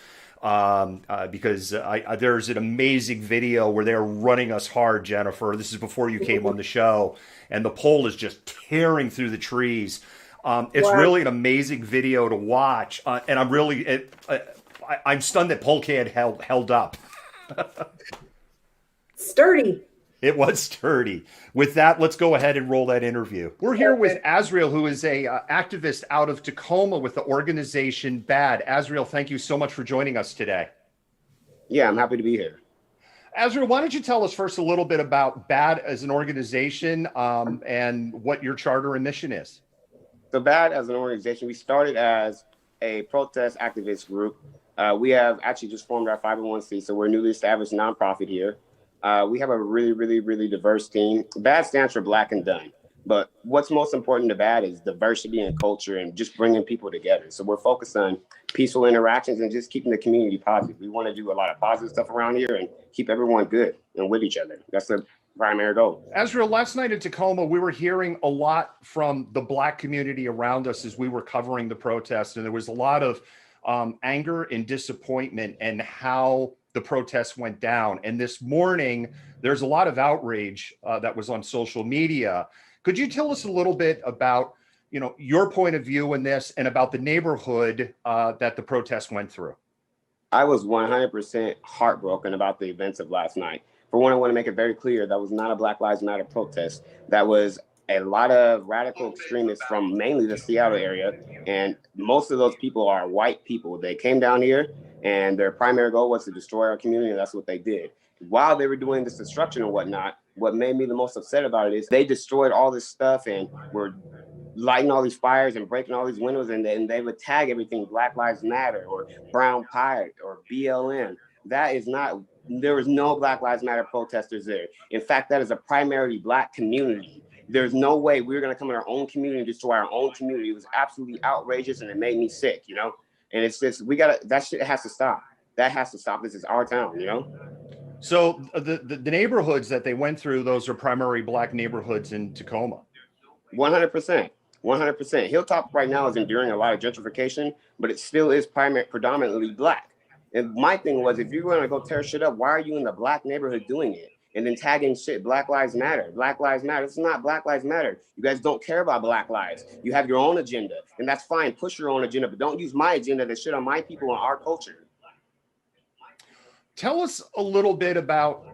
Because there's an amazing video where they're running us hard, Jennifer. This is before you came on the show, and the pole is just tearing through the trees. It's really an amazing video to watch, and I'm really, I'm stunned that pole cam held up. Sturdy. It was sturdy. With that, let's go ahead and roll that interview. We're here with Azriel, who is a activist out of Tacoma with the organization BAD. Azriel, thank you so much for joining us today. Yeah, I'm happy to be here. Azriel, why don't you tell us first a little bit about BAD as an organization and what your charter and mission is? So BAD as an organization, we started as a protest activist group. We have actually just formed our 501c, so we're a newly established nonprofit here. We have a really, really, really diverse team. BAD stands for Black and Done. But what's most important to BAD is diversity and culture and just bringing people together. So we're focused on peaceful interactions and just keeping the community positive. We want to do a lot of positive stuff around here and keep everyone good and with each other. That's the primary goal. Azriel, last night in Tacoma, we were hearing a lot from the Black community around us as we were covering the protest. And there was a lot of anger and disappointment and how the protests went down. And this morning, there's a lot of outrage that was on social media. Could you tell us a little bit about, your point of view in this and about the neighborhood that the protest went through? I was 100% heartbroken about the events of last night. For one, I want to make it very clear that was not a Black Lives Matter protest. That was a lot of radical extremists from mainly the Seattle area. And most of those people are white people. They came down here and their primary goal was to destroy our community. And that's what they did. While they were doing this destruction and whatnot, what made me the most upset about it is they destroyed all this stuff and were lighting all these fires and breaking all these windows, and then they would tag everything Black Lives Matter or Brown Pride or BLM. That is not, there was no Black Lives Matter protesters there. In fact, that is a primarily Black community. There's no way we were going to come in our own community and destroy our own community. It was absolutely outrageous, and it made me sick, you know? And it's just, that shit has to stop. That has to stop. This is our town, you know? So the neighborhoods that they went through, those are primarily Black neighborhoods in Tacoma. 100%. 100%. Hilltop right now is enduring a lot of gentrification, but it still is predominantly Black. And my thing was, if you're going to go tear shit up, why are you in the Black neighborhood doing it? And then tagging shit, Black Lives Matter, Black Lives Matter. It's not Black Lives Matter. You guys don't care about Black lives. You have your own agenda, and that's fine. Push your own agenda, but don't use my agenda to shit on my people and our culture. Tell us a little bit about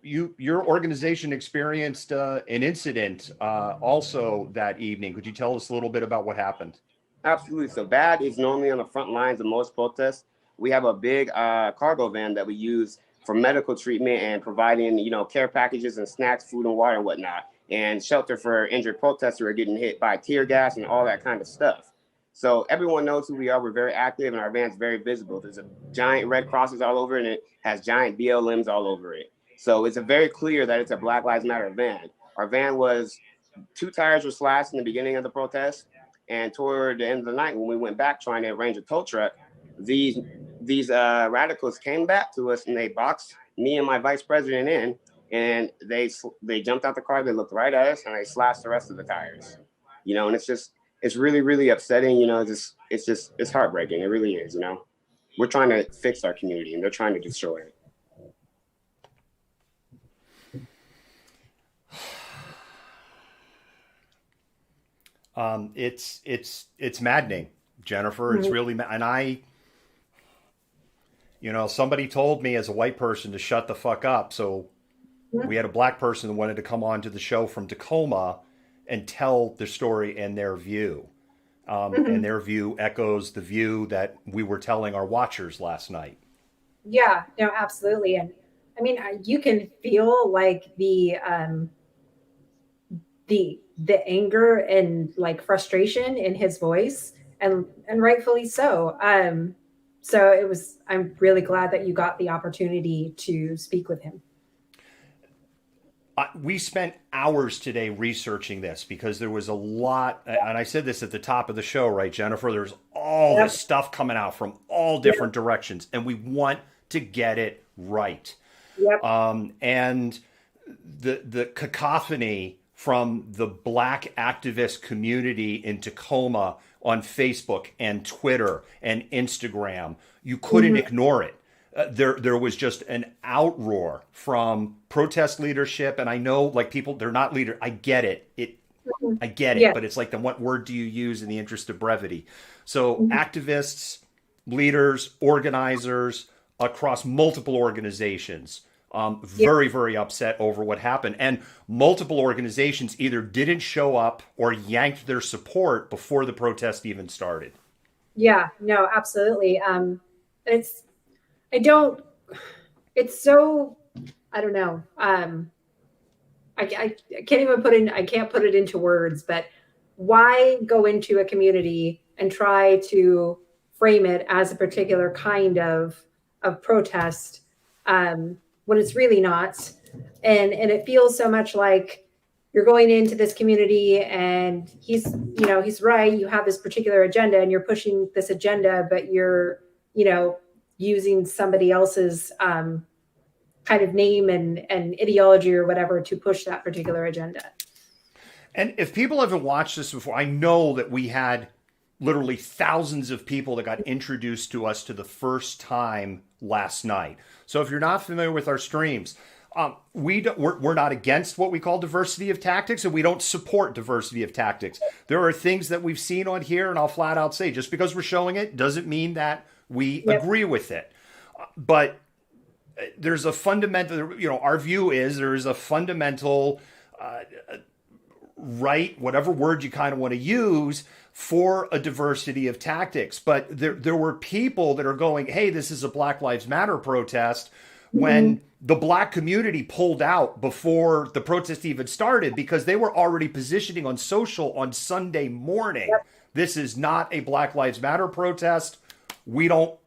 your organization experienced an incident also that evening. Could you tell us a little bit about what happened? Absolutely. So BAD is normally on the front lines of most protests. We have a big cargo van that we use for medical treatment and providing, you know, care packages and snacks, food and water and whatnot, and shelter for injured protesters who are getting hit by tear gas and all that kind of stuff. So everyone knows who we are. We're very active and our van's very visible. There's a giant red crosses all over it, and it has giant BLMs all over it. So it's a very clear that it's a Black Lives Matter van. Our van was, 2 tires were slashed in the beginning of the protest, and toward the end of the night when we went back trying to arrange a tow truck, these radicals came back to us and they boxed me and my vice president in, and they jumped out the car, they looked right at us, and they slashed the rest of the tires. You know, and it's really, really upsetting, you know, it's heartbreaking. It really is, you know. We're trying to fix our community and they're trying to destroy it. It's maddening, Jennifer. It's really, and you know, somebody told me as a white person to shut the fuck up. So we had a Black person that wanted to come on to the show from Tacoma and tell their story and their view. And their view echoes the view that we were telling our watchers last night. Yeah, no, absolutely. And I mean, you can feel like the anger and like frustration in his voice, and rightfully so. So I'm really glad that you got the opportunity to speak with him. We spent hours today researching this because there was a lot, and I said this at the top of the show, right, Jennifer? There's all this stuff coming out from all different directions, and we want to get it right. And the cacophony from the Black activist community in Tacoma on Facebook and Twitter and Instagram, you couldn't ignore it. There was just an outroar from protest leadership. And I know, like, people, they're not leader. I get it. I get it. But it's like, then what word do you use in the interest of brevity? So activists, leaders, organizers across multiple organizations, very, very upset over what happened. And multiple organizations either didn't show up or yanked their support before the protest even started. Yeah, no, absolutely. It's so, I don't know. I can't put it into words, but why go into a community and try to frame it as a particular kind of protest when it's really not? And it feels so much like you're going into this community and he's right. You have this particular agenda and you're pushing this agenda, but you're, using somebody else's kind of name and ideology or whatever to push that particular agenda. And if people haven't watched this before, I know that we had literally thousands of people that got introduced to us to the first time last night. So if you're not familiar with our streams, we're not against what we call diversity of tactics, and we don't support diversity of tactics. There are things that we've seen on here, and I'll flat out say, just because we're showing it doesn't mean that we agree with it. But there's a fundamental, our view is there is a fundamental right, whatever word you kind of want to use, for a diversity of tactics. But there were people that are going, hey, this is a Black Lives Matter protest, when the Black community pulled out before the protest even started because they were already positioning on social on Sunday morning. Yep. This is not a Black Lives Matter protest. We don't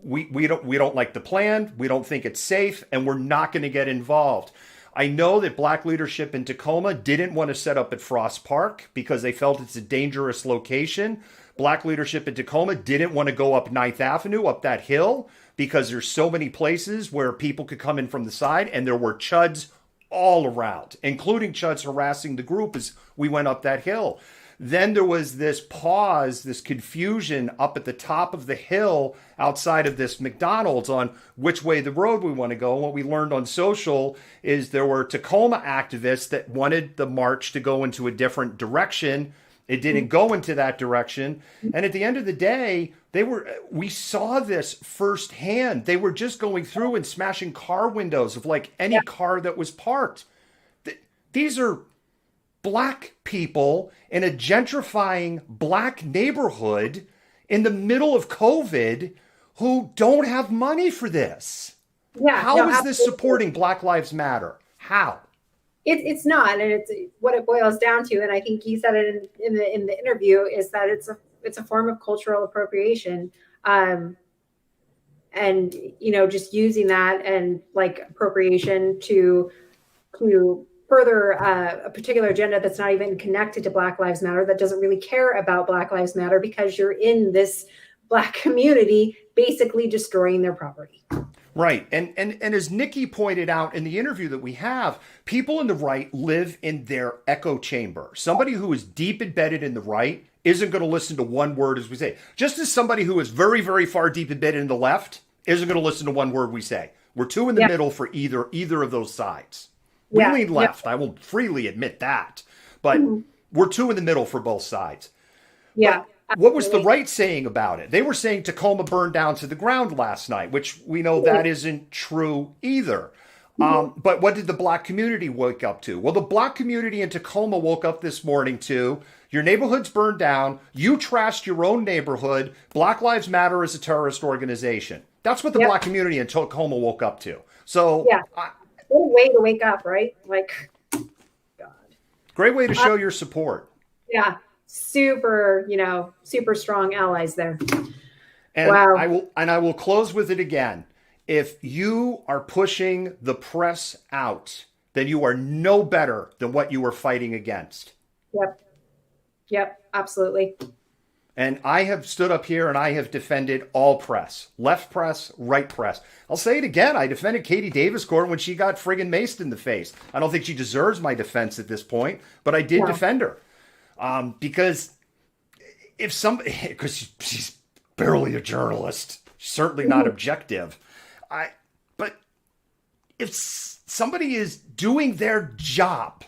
like the plan. We don't think it's safe, and we're not going to get involved. I know that Black leadership in Tacoma didn't want to set up at Frost Park because they felt it's a dangerous location. Black leadership in Tacoma didn't want to go up 9th Avenue, up that hill, because there's so many places where people could come in from the side, and there were chuds all around, including chuds harassing the group as we went up that hill. Then there was this pause, this confusion up at the top of the hill outside of this McDonald's on which way the road we want to go. And what we learned on social is there were Tacoma activists that wanted the march to go into a different direction. It didn't go into that direction. And at the end of the day, we saw this firsthand. They were just going through and smashing car windows of like any car that was parked. These are Black people in a gentrifying Black neighborhood in the middle of COVID who don't have money for this. Yeah, How is this supporting Black Lives Matter? How? It's not, and it's what it boils down to. And I think he said it in the interview, is that it's a form of cultural appropriation, and just using that and like appropriation to further a particular agenda that's not even connected to Black Lives Matter, that doesn't really care about Black Lives Matter, because you're in this Black community basically destroying their property. Right. And as Nikki pointed out in the interview that we have, people in the right live in their echo chamber. Somebody who is deep embedded in the right isn't going to listen to one word as we say. Just as somebody who is very, very far deep embedded in the left isn't going to listen to one word we say. We're two in the middle for either of those sides. We lean left. I will freely admit that. But we're two in the middle for both sides. Yeah. But what was the right saying about it? They were saying Tacoma burned down to the ground last night, which we know that isn't true either. But what did the Black community wake up to? Well, the Black community in Tacoma woke up this morning to, your neighborhood's burned down, you trashed your own neighborhood, Black Lives Matter is a terrorist organization. That's what the Black community in Tacoma woke up to. So what a way to wake up, right? Like, God. Great way to show your support. Yeah. Super strong allies there. And wow. I will close with it again. If you are pushing the press out, then you are no better than what you are fighting against. Yep, absolutely. And I have stood up here and I have defended all press, left press, right press. I'll say it again. I defended Katie Davis-Gordon when she got friggin' maced in the face. I don't think she deserves my defense at this point, but I did defend her. Because she's barely a journalist, certainly not objective. But if somebody is doing their job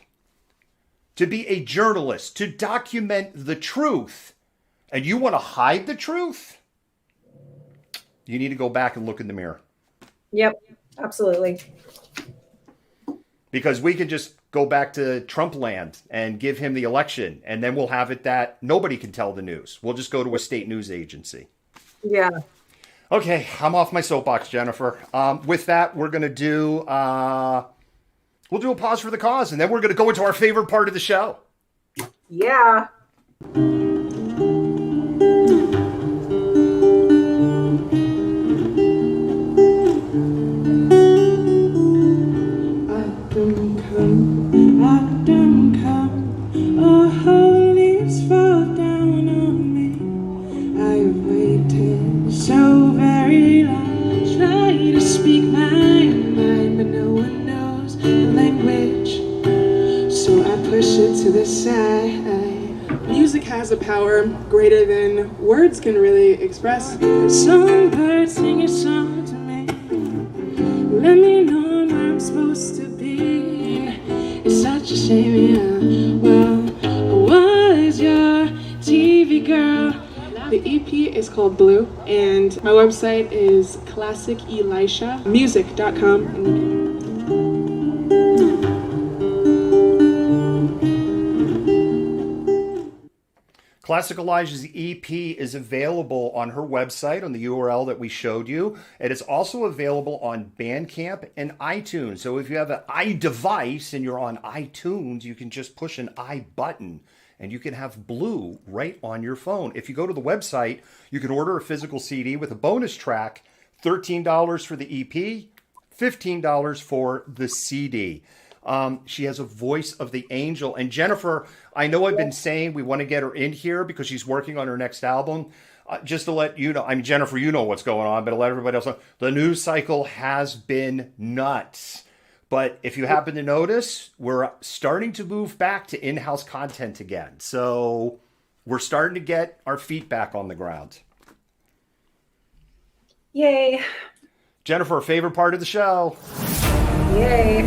to be a journalist, to document the truth, and you want to hide the truth, you need to go back and look in the mirror. Yep, absolutely. Because we can just go back to Trump land and give him the election, and then we'll have it that nobody can tell the news. We'll just go to a state news agency. Yeah. Okay, I'm off my soapbox, Jennifer. With that, we're going to do, we'll do a pause for the cause, and then we're going to go into our favorite part of the show. Yeah. To the side. Music has a power greater than words can really express. Songbird, sing a song to me. Let me know where I'm supposed to be. It's such a shame, yeah. Well, I was your TV girl. The EP is called Blue, and my website is classicelishamusic.com. Classic Elijah's EP is available on her website on the URL that we showed you. It is also available on Bandcamp and iTunes. So if you have an iDevice and you're on iTunes, you can just push an I button and you can have Blue right on your phone. If you go to the website, you can order a physical CD with a bonus track, $13 for the EP, $15 for the CD. She has a voice of the angel. And Jennifer, I know I've been saying we want to get her in here because she's working on her next album. Just to let you know, I mean, Jennifer, you know what's going on, but to let everybody else know, the news cycle has been nuts. But if you happen to notice, we're starting to move back to in-house content again. So we're starting to get our feet back on the ground. Yay. Jennifer, favorite part of the show? Yay.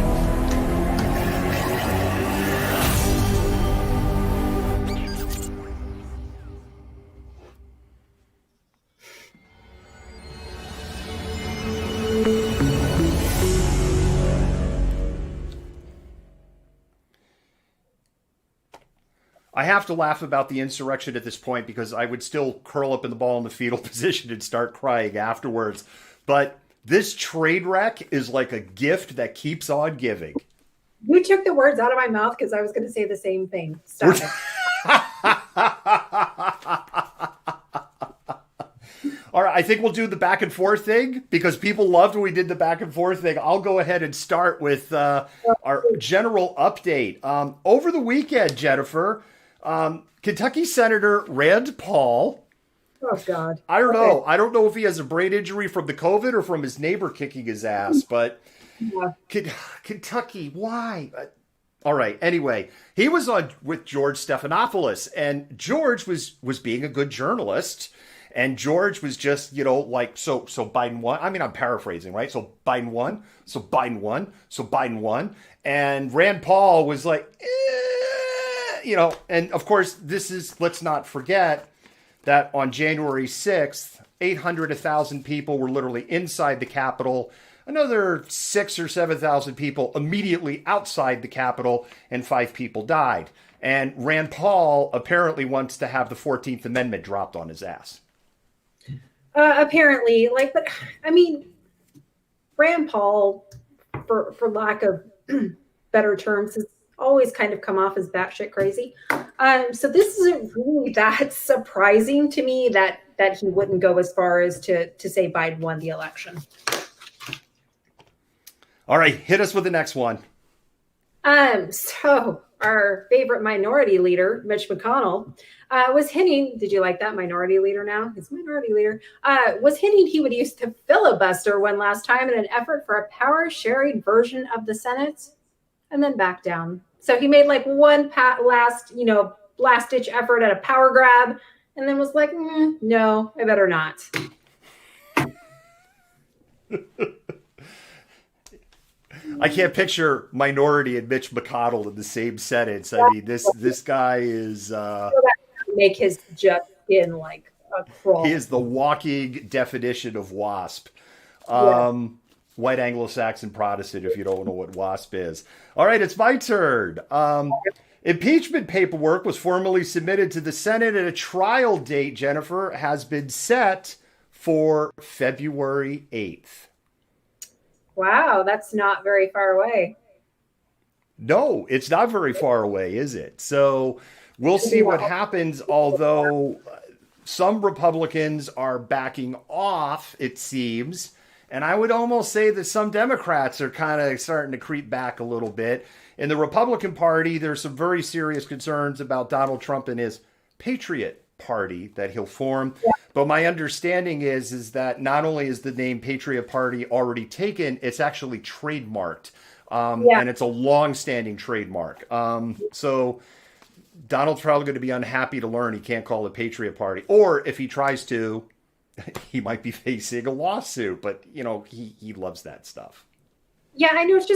I have to laugh about the insurrection at this point because I would still curl up in the ball in the fetal position and start crying afterwards. But this trade wreck is like a gift that keeps on giving. You took the words out of my mouth because I was going to say the same thing. Stop it. All right, I think we'll do the back and forth thing because people loved when we did the back and forth thing. I'll go ahead and start with our general update. Over the weekend, Jennifer, Kentucky Senator Rand Paul. Oh, God. I don't know. I don't know if he has a brain injury from the COVID or from his neighbor kicking his ass, but yeah. Kentucky, why? All right. Anyway, he was on with George Stephanopoulos, and George was being a good journalist. And George was just, like, so Biden won. I mean, I'm paraphrasing, right? So Biden won. So Biden won. So Biden won. And Rand Paul was like, and of course, let's not forget that on January 6th, 1,000 people were literally inside the Capitol. Another 6,000 or 7,000 people immediately outside the Capitol, and 5 people died. And Rand Paul apparently wants to have the 14th Amendment dropped on his ass. Apparently, but I mean, Rand Paul, for lack of better terms, has always kind of come off as batshit crazy. So this isn't really that surprising to me that he wouldn't go as far as to say Biden won the election. All right, hit us with the next one. So our favorite minority leader, Mitch McConnell, was hinting, did you like that minority leader now? It's minority leader, was hinting he would use the filibuster one last time in an effort for a power sharing version of the Senate and then back down. So he made like one last ditch effort at a power grab and then was like, no, I better not. I can't picture minority and Mitch McConnell in the same sentence. I mean, this guy is make his just skin like a crawl. He is the walking definition of WASP. White Anglo-Saxon Protestant, if you don't know what WASP is. All right, it's my turn. Impeachment paperwork was formally submitted to the Senate, and a trial date, Jennifer, has been set for February 8th. Wow, that's not very far away. No, it's not very far away, is it? So we'll see what happens, although some Republicans are backing off, it seems. And I would almost say that some Democrats are kind of starting to creep back a little bit. In the Republican Party, there's some very serious concerns about Donald Trump and his Patriot Party that he'll form. Yeah. But my understanding is that not only is the name Patriot Party already taken, it's actually trademarked. And it's a long-standing trademark. So Donald Trump is going to be unhappy to learn he can't call it Patriot Party. Or if he tries to, he might be facing a lawsuit. But, he loves that stuff. Yeah, I know. It's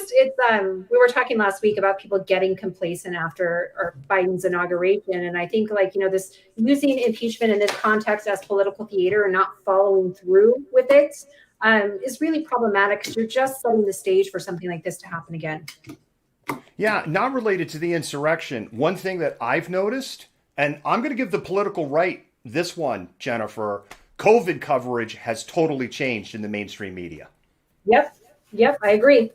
we were talking last week about people getting complacent after Biden's inauguration. And I think this using impeachment in this context as political theater and not following through with it is really problematic because you're just setting the stage for something like this to happen again. Yeah, not related to the insurrection. One thing that I've noticed, And I'm going to give the political right this one, Jennifer. COVID coverage has totally changed in the mainstream media. Yep, I agree.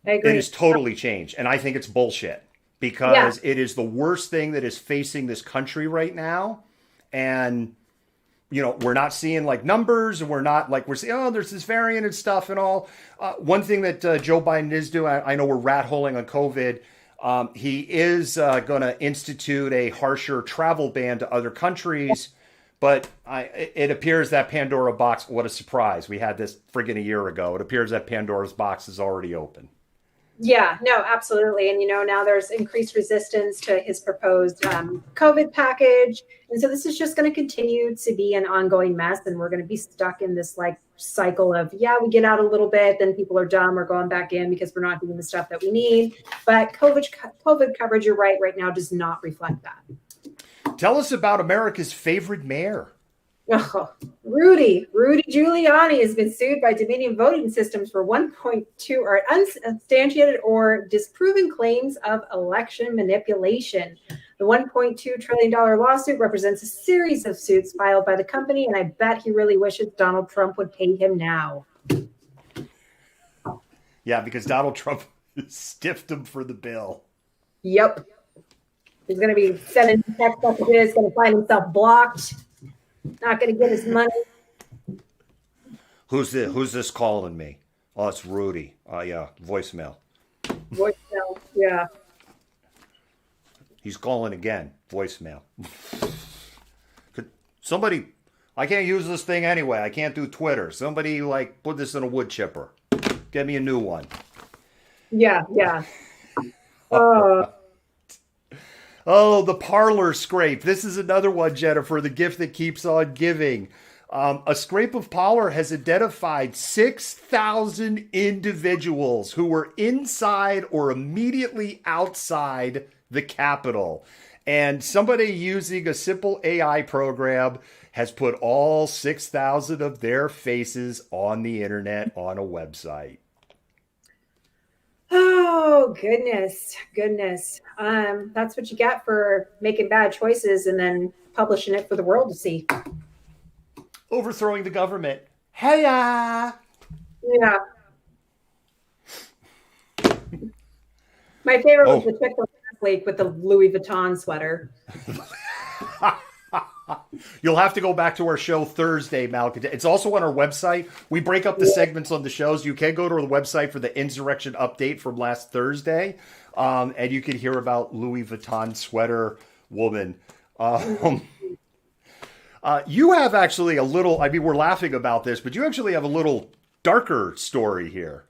It has totally changed. And I think it's bullshit because it is the worst thing that is facing this country right now. And, you know, we're not seeing like numbers, and we're not like, we're saying, oh, there's this variant and stuff and all. One thing that Joe Biden is doing, I know we're rat holing on COVID. He is going to institute a harsher travel ban to other countries. But it appears that Pandora box, what a surprise. We had this friggin' a year ago. It appears that Pandora's box is already open. Yeah, no, absolutely. And, you know, now there's increased resistance to his proposed COVID package. And so this is just going to continue to be an ongoing mess. And we're going to be stuck in this like cycle of, we get out a little bit, then people are dumb or going back in because we're not doing the stuff that we need. But COVID coverage, you're right now does not reflect that. Tell us about America's favorite mayor. Oh, Rudy Giuliani has been sued by Dominion Voting Systems for 1.2 or unsubstantiated or disproven claims of election manipulation. The $1.2 trillion lawsuit represents a series of suits filed by the company, and I bet he really wishes Donald Trump would pay him now. Yeah, because Donald Trump stiffed him for the bill. Yep. He's going to be sending text messages, going to find himself blocked, not going to get his money. Who's this calling me? Oh, it's Rudy. Yeah, voicemail. Voicemail, yeah. He's calling again. Voicemail. Somebody, I can't use this thing anyway. I can't do Twitter. Somebody like put this in a wood chipper. Get me a new one. Yeah. Oh, the parlor scrape. This is another one, Jennifer, the gift that keeps on giving. A scrape of parlor has identified 6,000 individuals who were inside or immediately outside the Capitol. And somebody using a simple AI program has put all 6,000 of their faces on the internet on a website. Oh, goodness. That's what you get for making bad choices and then publishing it for the world to see. Overthrowing the government. Hey-ya! Yeah. My favorite was the chick from last week with the Louis Vuitton sweater. You'll have to go back to our show Thursday, Malcontent. It's also on our website. We break up the segments on the shows. You can go to the website for the Insurrection update from last Thursday, and you can hear about Louis Vuitton sweater woman. You have actually a little, I mean, we're laughing about this, but you actually have a little darker story here.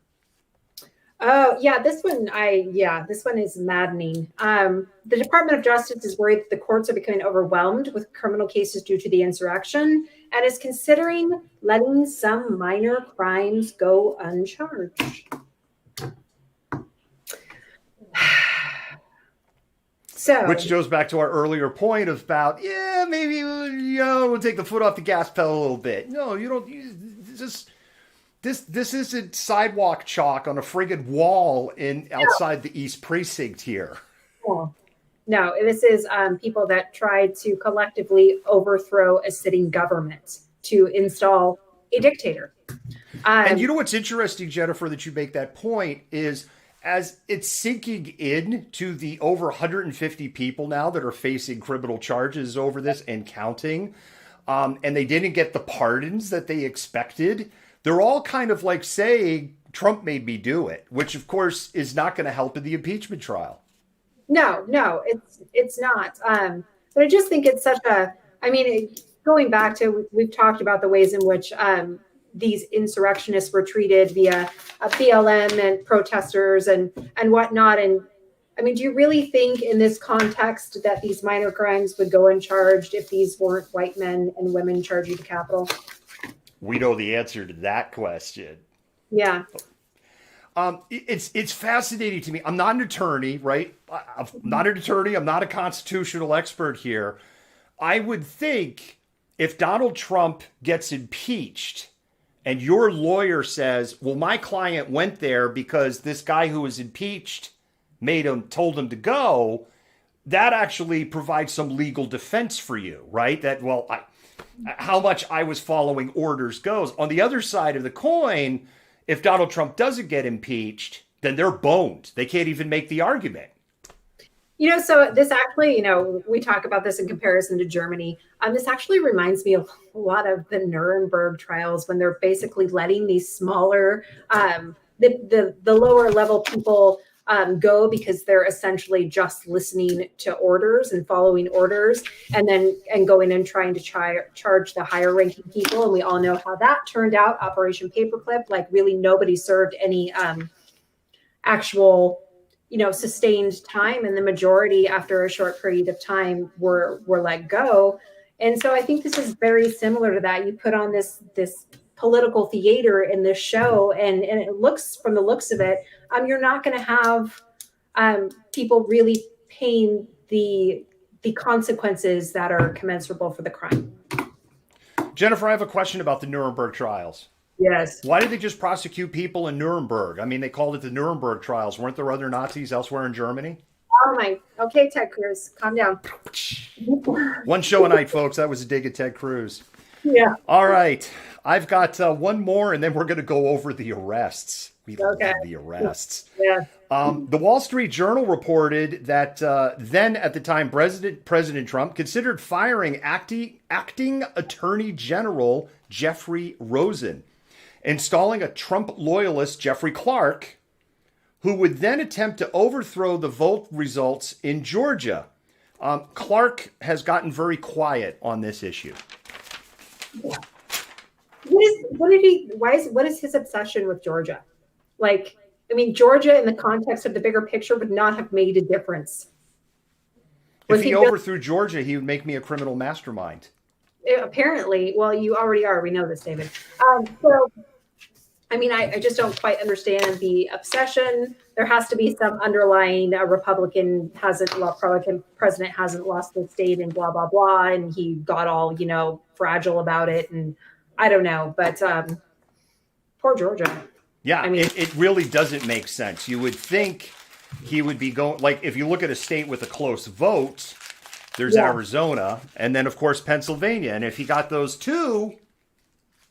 Oh, yeah, this one is maddening. The Department of Justice is worried that the courts are becoming overwhelmed with criminal cases due to the insurrection and is considering letting some minor crimes go uncharged. So, which goes back to our earlier point about, maybe, we'll take the foot off the gas pedal a little bit. No, you don't, just... This isn't sidewalk chalk on a friggin' wall outside the East Precinct here. No, this is people that tried to collectively overthrow a sitting government to install a dictator. And you know what's interesting, Jennifer, that you make that point is as it's sinking in to the over 150 people now that are facing criminal charges over this and counting, and they didn't get the pardons that they expected. They're all kind of like saying Trump made me do it, which of course is not going to help in the impeachment trial. No, it's not. But I just think it's such going back to, we've talked about the ways in which these insurrectionists were treated via BLM and protesters and whatnot. And I mean, do you really think in this context that these minor crimes would go uncharged if these weren't white men and women charging the Capitol? We know the answer to that question. Yeah. It's fascinating to me. I'm not an attorney, right? I'm not an attorney. I'm not a constitutional expert here. I would think if Donald Trump gets impeached and your lawyer says, well, my client went there because this guy who was impeached told him to go, that actually provides some legal defense for you, right? That, well, how much I was following orders goes. On the other side of the coin, if Donald Trump doesn't get impeached, then they're boned. They can't even make the argument. So this actually, we talk about this in comparison to Germany. This actually reminds me of a lot of the Nuremberg trials, when they're basically letting these smaller, the lower level people go, because they're essentially just listening to orders and following orders, and going and trying to charge the higher ranking people. And we all know how that turned out. Operation Paperclip, like really nobody served any actual sustained time, and the majority after a short period of time were let go. And so I think this is very similar to that. You put on this political theater in this show, and it looks, from the looks of it, you're not going to have people really paying the consequences that are commensurable for the crime. Jennifer, I have a question about the Nuremberg trials. Yes. Why did they just prosecute people in Nuremberg? I mean, they called it the Nuremberg trials. Weren't there other Nazis elsewhere in Germany? Okay, Ted Cruz, calm down. One show a night, folks. That was a dig at Ted Cruz. Yeah. All right. I've got one more, and then we're going to go over the arrests. We love the arrests. Yeah. The Wall Street Journal reported that then, at the time, President Trump considered firing acting Attorney General Jeffrey Rosen, installing a Trump loyalist, Jeffrey Clark, who would then attempt to overthrow the vote results in Georgia. Clark has gotten very quiet on this issue. Yeah. What is his obsession with Georgia? Georgia in the context of the bigger picture would not have made a difference. If he overthrew Georgia, he would make me a criminal mastermind. Apparently, well, you already are. We know this, David. I just don't quite understand the obsession. There has to be some underlying Republican president hasn't lost the state and blah, blah, blah. And he got all, fragile about it. And I don't know, but poor Georgia. Yeah, it really doesn't make sense. You would think he would be going, like, if you look at a state with a close vote, there's Arizona, and then, of course, Pennsylvania. And if he got those two,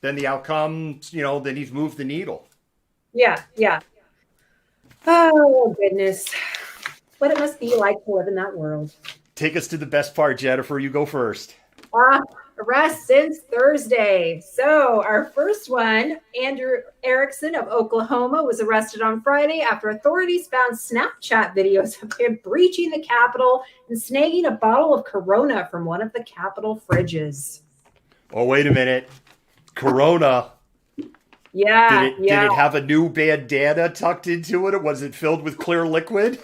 then the outcome, then he's moved the needle. Yeah. Oh, goodness. What it must be like to live in that world. Take us to the best part, Jennifer. You go first. Arrests since Thursday. So our first one, Andrew Erickson of Oklahoma, was arrested on Friday after authorities found Snapchat videos of him breaching the Capitol and snagging a bottle of Corona from one of the Capitol fridges. Oh, wait a minute. Corona. Yeah. Did it have a new bandana tucked into it? Or was it filled with clear liquid?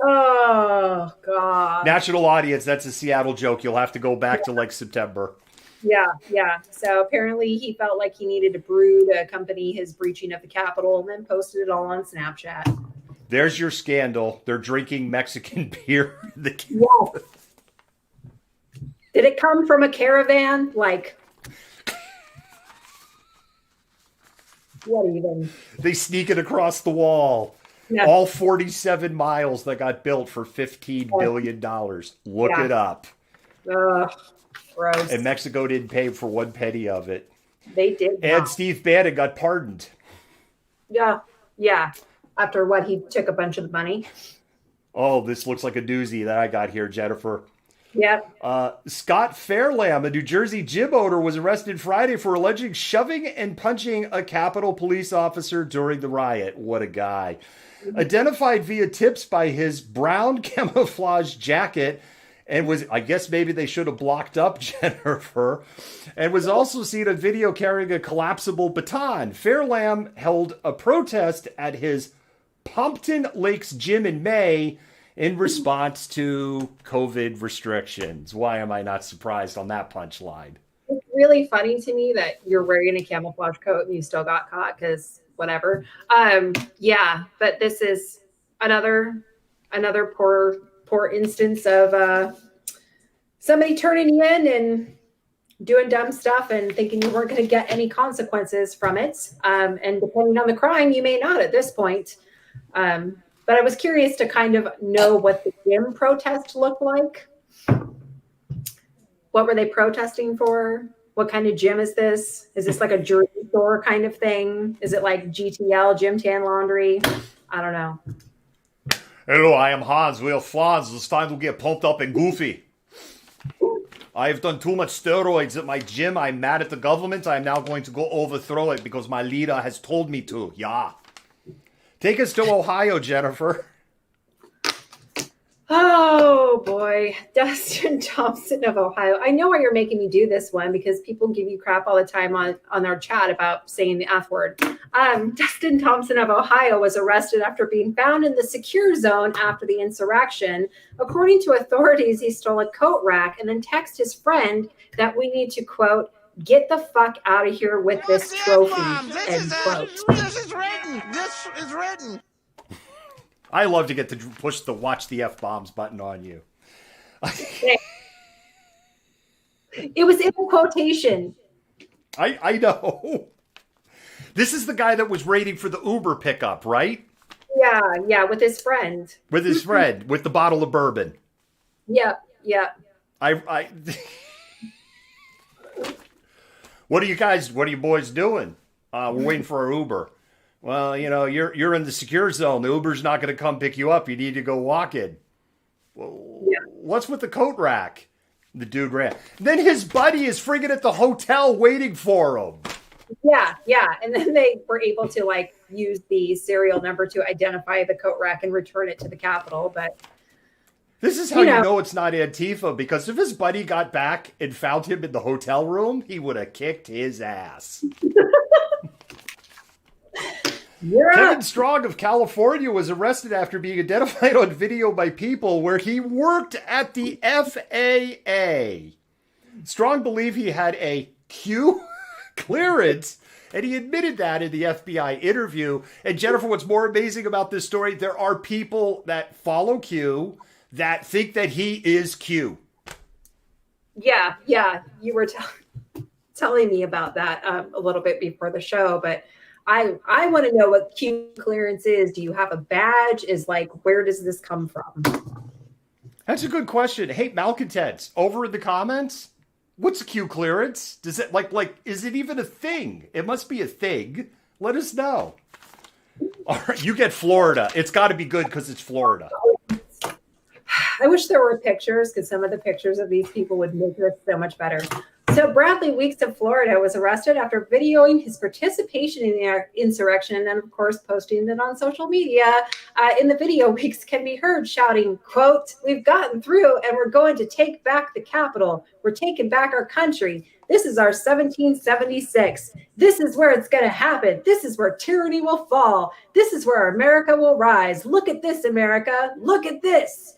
Oh, God. National audience, that's a Seattle joke. You'll have to go back to September. Yeah. So apparently he felt like he needed a brew to accompany his breaching of the Capitol, and then posted it all on Snapchat. There's your scandal. They're drinking Mexican beer. Yes. Did it come from a caravan? What even? They sneak it across the wall. Yeah. All 47 miles that got built for $15 billion. Look it up. Ugh. Gross. And Mexico didn't pay for 1 penny of it. They did. And Steve Bannon got pardoned. Yeah. After what, he took a bunch of the money. Oh, this looks like a doozy that I got here, Jennifer. Yeah. Scott Fairlamb, a New Jersey gym owner, was arrested Friday for alleging shoving and punching a Capitol police officer during the riot. What a guy. Identified via tips by his brown camouflage jacket, and was, I guess maybe they should have blocked up Jennifer, and was also seen on video carrying a collapsible baton. Fairlamb held a protest at his Pompton Lakes gym in May in response to COVID restrictions. Why am I not surprised on that punchline? It's really funny to me that you're wearing a camouflage coat and you still got caught, because whatever. Yeah, but this is another poor instance of somebody turning you in and doing dumb stuff and thinking you weren't going to get any consequences from it. And depending on the crime, you may not at this point. But But I was curious to kind of know what the gym protest looked like. What were they protesting for? What kind of gym is this? Is this like a jewelry store kind of thing? Is it like GTL, Gym Tan Laundry? I don't know. Hello, I am Hans. We are Franz. It's time to get pumped up and goofy. I have done too much steroids at my gym. I'm mad at the government. I am now going to go overthrow it because my leader has told me to. Yeah. Take us to Ohio, Jennifer. Oh boy, Dustin Thompson of Ohio. I know why you're making me do this one because people give you crap all the time on our chat about saying the F word. Dustin Thompson of Ohio was arrested after being found in the secure zone after the insurrection. According to authorities, he stole a coat rack and then texted his friend that we need to, quote, get the fuck out of here with this trophy, end quote. This is written. This is written. I love to get to push the watch the F-bombs button on you. It was in quotation. I know. This is the guy that was waiting for the Uber pickup, right? Yeah, with his friend. With his friend, with the bottle of bourbon. Yeah. What are you boys doing? We're waiting for our Uber. Well, you know, you're in the secure zone. The Uber's not going to come pick you up. You need to go walk in. Well, what's with the coat rack? The dude ran. Then his buddy is friggin' at the hotel waiting for him. Yeah. And then they were able to like use the serial number to identify the coat rack and return it to the Capitol. But this is how you know it's not Antifa, because if his buddy got back and found him in the hotel room, he would have kicked his ass. Kevin Strong of California was arrested after being identified on video by people where he worked at the FAA. Strong believed he had a Q clearance, and he admitted that in the FBI interview. And Jennifer, what's more amazing about this story, there are people that follow Q that think that he is Q. Yeah. You were telling me about that a little bit before the show, but I want to know what Q clearance is. Do you have a badge? Where does this come from? That's a good question. Hey, Malcontents, over in the comments, what's a Q clearance? Does it is it even a thing? It must be a thing. Let us know. All right, you get Florida. It's got to be good because it's Florida. I wish there were pictures because some of the pictures of these people would make this so much better. So Bradley Weeks of Florida was arrested after videoing his participation in the insurrection and, of course, posting it on social media. In the video, Weeks can be heard shouting, quote, "We've gotten through and we're going to take back the Capitol. We're taking back our country. This is our 1776. This is where it's going to happen. This is where tyranny will fall. This is where America will rise. Look at this, America. Look at this."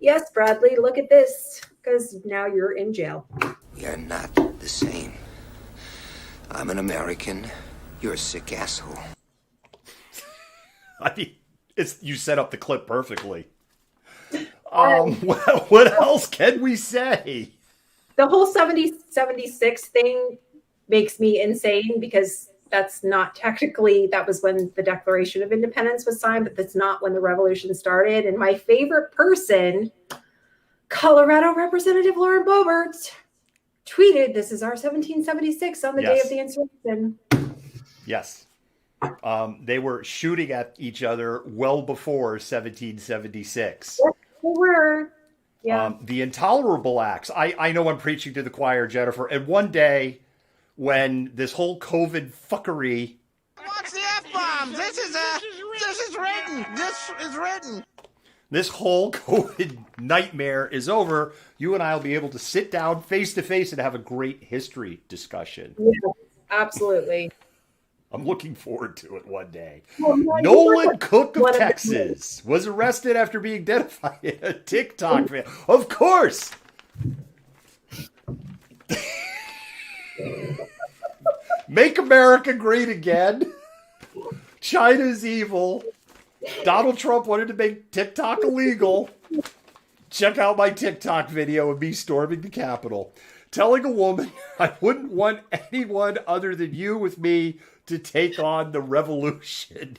Yes, Bradley, look at this, because now you're in jail. We are not the same. I'm an American. You're a sick asshole. I mean, you set up the clip perfectly. What else can we say? The whole 76 thing makes me insane because that's not technically, that was when the Declaration of Independence was signed, but that's not when the revolution started. And my favorite person, Colorado Representative Lauren Boebert, tweeted, "This is our 1776 on the day of the insurrection." Yes. They were shooting at each other well before 1776. Yes, they were. Yeah. The intolerable acts. I know I'm preaching to the choir, Jennifer. And one day when this whole COVID fuckery. What's the F-bomb? This is written. This is written. This whole COVID nightmare is over. You and I will be able to sit down face to face and have a great history discussion. Yeah, absolutely. I'm looking forward to it one day. Nolan Cook of Texas was arrested after being identified in a TikTok video. Of course. Make America great again. China's evil. Donald Trump wanted to make TikTok illegal. Check out my TikTok video of me storming the Capitol. Telling a woman I wouldn't want anyone other than you with me to take on the revolution.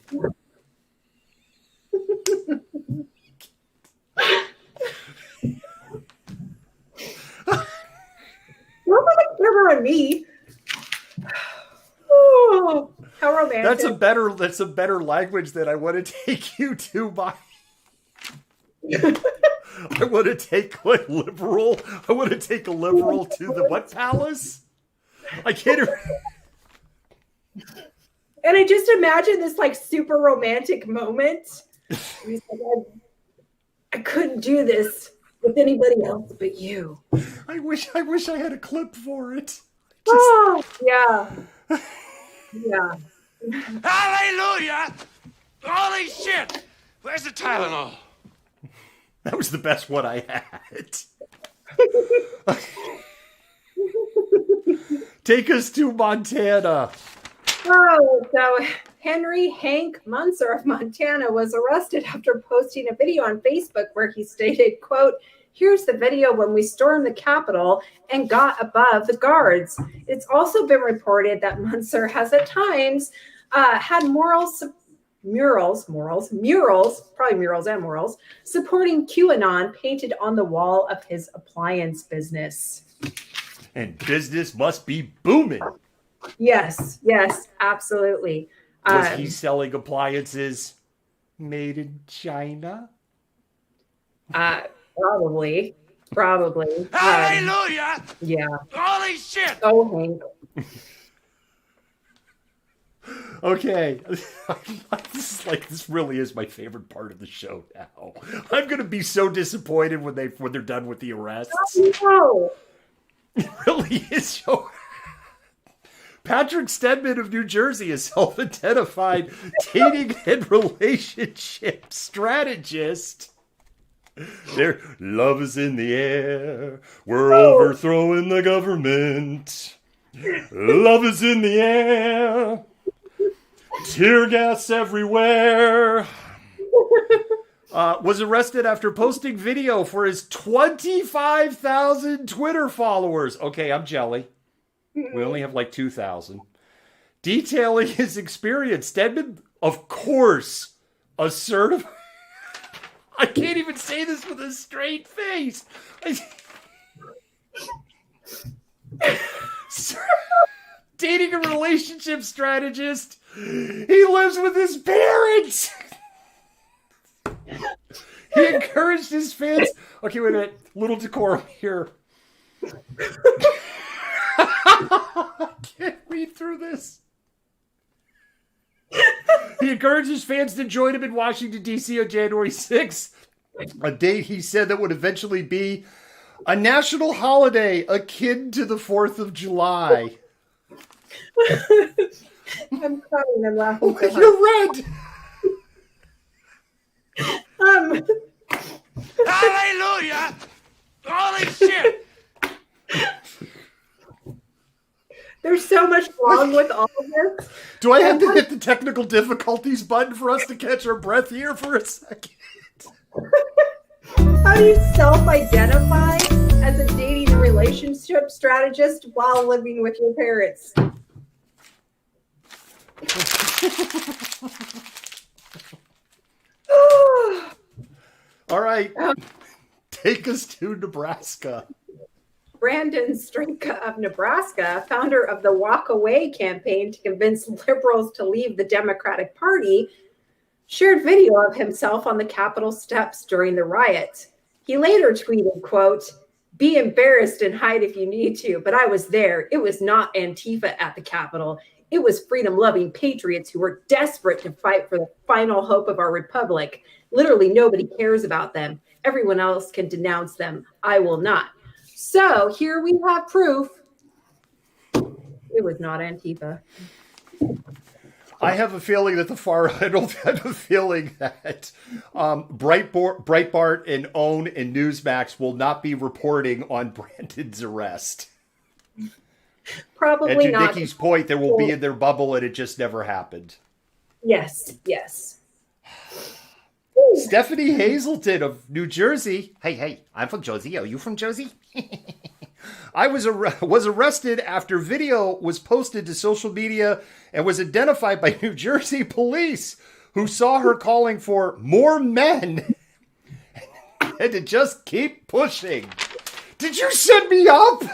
honor on me. Oh, how romantic. That's a better language than I want to take you to my I want to take like liberal. I want to take a liberal to the what palace? I can't And I just imagine this like super romantic moment. He's like, I couldn't do this with anybody else but you. I wish I had a clip for it. Oh, yeah. Yeah. Hallelujah! Holy shit! Where's the Tylenol? That was the best one I had. Take us to Montana. Oh, so Henry Hank Munzer of Montana was arrested after posting a video on Facebook where he stated, quote, "Here's the video when we stormed the Capitol and got above the guards." It's also been reported that Munzer has at times had murals, supporting QAnon painted on the wall of his appliance business. And business must be booming. Yes, absolutely. Was he selling appliances made in China? Probably. Hallelujah! Yeah. Holy shit! Oh, Hank. Okay. This really is my favorite part of the show now. I'm gonna be so disappointed when they're done with the arrests. Oh, no. It really is so. Patrick Stedman of New Jersey, a self-identified dating and relationship strategist. Their love is in the air. We're overthrowing the government. Love is in the air. Tear gas everywhere. Was arrested after posting video for his 25,000 Twitter followers. Okay, I'm jelly. We only have like 2,000. Detailing his experience. Stedman, of course, assertive. I can't even say this with a straight face. Dating a relationship strategist. He lives with his parents. He encouraged his fans. Okay, wait a minute. Little decorum here. I can't read through this. He encouraged his fans to join him in Washington, D.C. on January 6th, a date he said that would eventually be a national holiday akin to the 4th of July. I'm crying. I'm laughing. Oh, you're red. Hallelujah! Holy shit! There's so much wrong with all of this. Do I have to hit the technical difficulties button for us to catch our breath here for a second? How do you self-identify as a dating and relationship strategist while living with your parents? All right. Take us to Nebraska. Brandon Strinka of Nebraska, founder of the Walk Away campaign to convince liberals to leave the Democratic Party, shared video of himself on the Capitol steps during the riot. He later tweeted, quote, "Be embarrassed and hide if you need to, but I was there. It was not Antifa at the Capitol. It was freedom-loving patriots who were desperate to fight for the final hope of our republic. Literally nobody cares about them. Everyone else can denounce them. I will not." So here we have proof. It was not Antifa. I have a feeling that I don't have a feeling that Breitbart and OWN and Newsmax will not be reporting on Brandon's arrest. Probably and to not. Nikki's point, there will be in their bubble and it just never happened. Yes. Stephanie Hazelton of New Jersey. Hey, I'm from Jersey. Are you from Jersey? I was arrested after video was posted to social media and was identified by New Jersey police who saw her calling for more men and to just keep pushing. Did you set me up?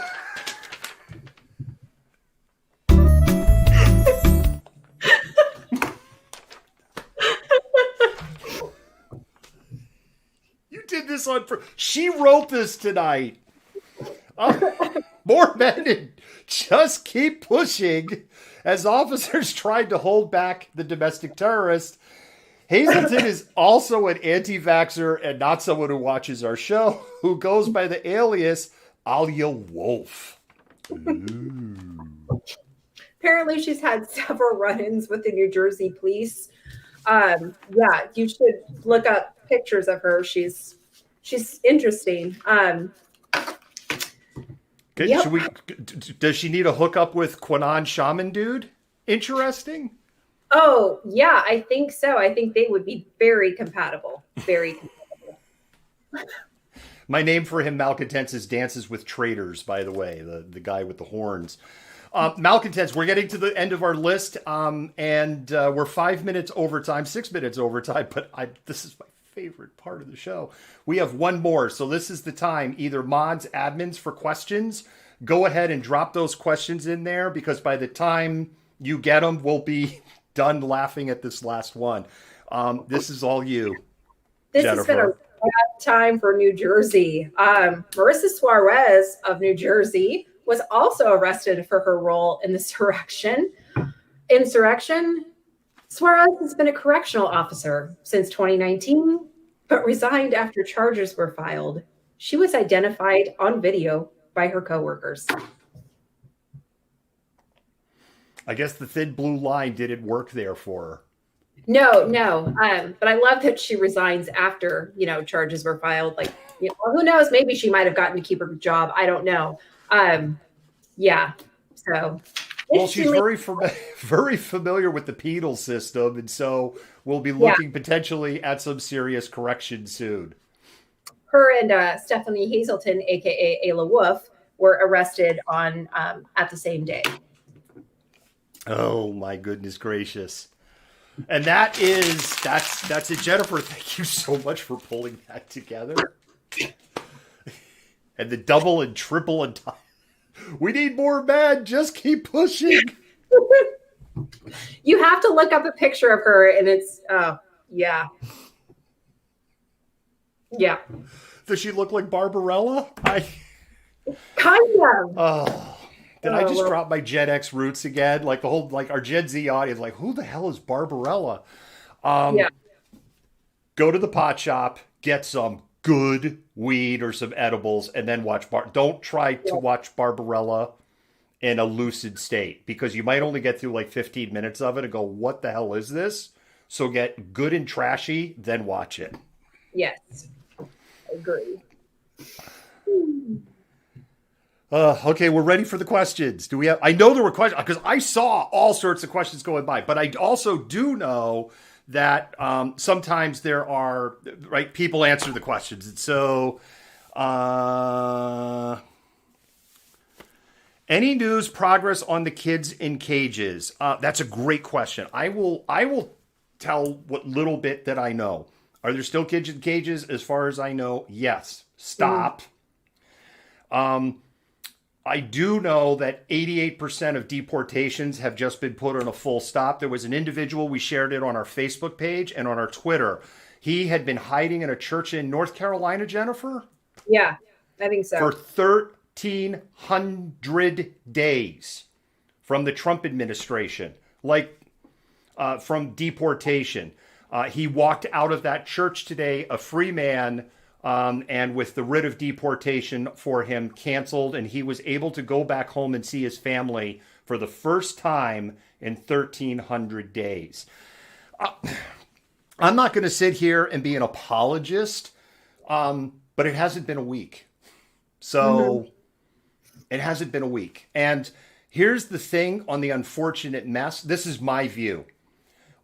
this on. She wrote this tonight. More men and just keep pushing as officers tried to hold back the domestic terrorist. Hazelton is also an anti-vaxxer and not someone who watches our show, who goes by the alias Alia Wolf. Apparently, she's had several run-ins with the New Jersey police. Yeah, you should look up pictures of her. She's interesting. Does she need a hookup with Quanon Shaman dude? Interesting. Oh, yeah, I think so. I think they would be very compatible. Very compatible. My name for him, Malcontents, is Dances with Traitors, by the way, the guy with the horns. Malcontents, we're getting to the end of our list, and we're 5 minutes overtime, 6 minutes overtime, but this is my favorite part of the show. We have one more, so this is the time. Either mods, admins for questions, go ahead and drop those questions in there, because by the time you get them, we'll be done laughing at this last one. This is all you, This Jennifer. has been a bad time for New Jersey. Marissa Suarez of New Jersey was also arrested for her role in the insurrection. Suarez has been a correctional officer since 2019, but resigned after charges were filed. She was identified on video by her coworkers. I guess the thin blue line didn't work there for her. No. But I love that she resigns after, charges were filed. Like, who knows? Maybe she might have gotten to keep her job. I don't know. Yeah. So. Well, she's very familiar with the penal system, and so we'll be looking potentially at some serious correction soon. Her and Stephanie Hazelton, aka Ayla Wolf, were arrested on at the same day. Oh my goodness gracious. And that's it, Jennifer. Thank you so much for pulling that together. And the double and triple and we need more men. Just keep pushing. You have to look up a picture of her, and it's yeah. Does she look like Barbarella? Kind of. Oh. Did I just drop my Gen X roots again? Like the whole, our Gen Z audience, like, who the hell is Barbarella? Go to the pot shop, get some good weed or some edibles, and then watch Don't try to watch Barbarella in a lucid state, because you might only get through like 15 minutes of it and go, what the hell is this? So get good and trashy, then watch it. Yes. I agree. Okay, we're ready for the questions. I know there were questions, because I saw all sorts of questions going by, but I also do know that sometimes there are, people answer the questions. And so, any news progress on the kids in cages? That's a great question. I will tell what little bit that I know. Are there still kids in cages? As far as I know, yes. Stop. I do know that 88% of deportations have just been put on a full stop. There was an individual, we shared it on our Facebook page and on our Twitter. He had been hiding in a church in North Carolina, Jennifer? Yeah, I think so. For 1,300 days from the Trump administration, from deportation. He walked out of that church today, a free man, and with the writ of deportation for him canceled, and he was able to go back home and see his family for the first time in 1,300 days. I'm not going to sit here and be an apologist, but it hasn't been a week. So it hasn't been a week. And here's the thing on the unfortunate mess. This is my view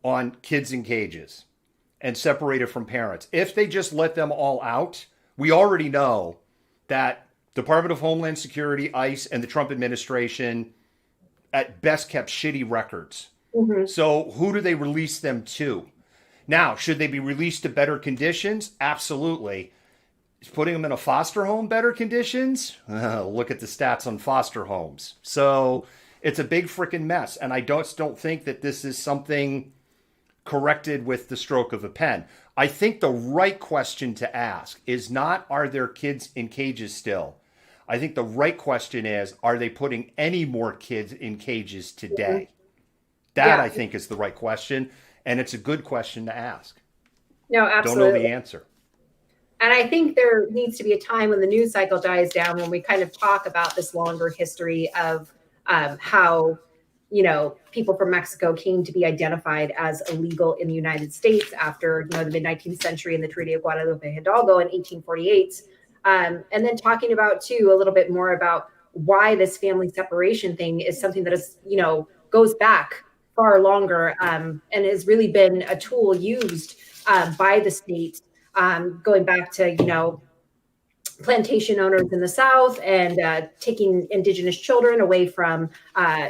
on kids in cages and separated from parents. If they just let them all out, we already know that Department of Homeland Security, ICE, and the Trump administration at best kept shitty records. So who do they release them to? Now, should they be released to better conditions? Absolutely. Is putting them in a foster home better conditions? Look at the stats on foster homes. So it's a big freaking mess. And I don't think that this is something corrected with the stroke of a pen. I think the right question to ask is not, are there kids in cages still? I think the right question is, are they putting any more kids in cages today? That, I think, is the right question, and it's a good question to ask. No, absolutely. Don't know the answer. And I think there needs to be a time when the news cycle dies down, when we kind of talk about this longer history of how, people from Mexico came to be identified as illegal in the United States after, the mid-19th century and the Treaty of Guadalupe Hidalgo in 1848. And then talking about, too, a little bit more about why this family separation thing is something that is, goes back far longer and has really been a tool used by the state, going back to, plantation owners in the South and taking indigenous children away from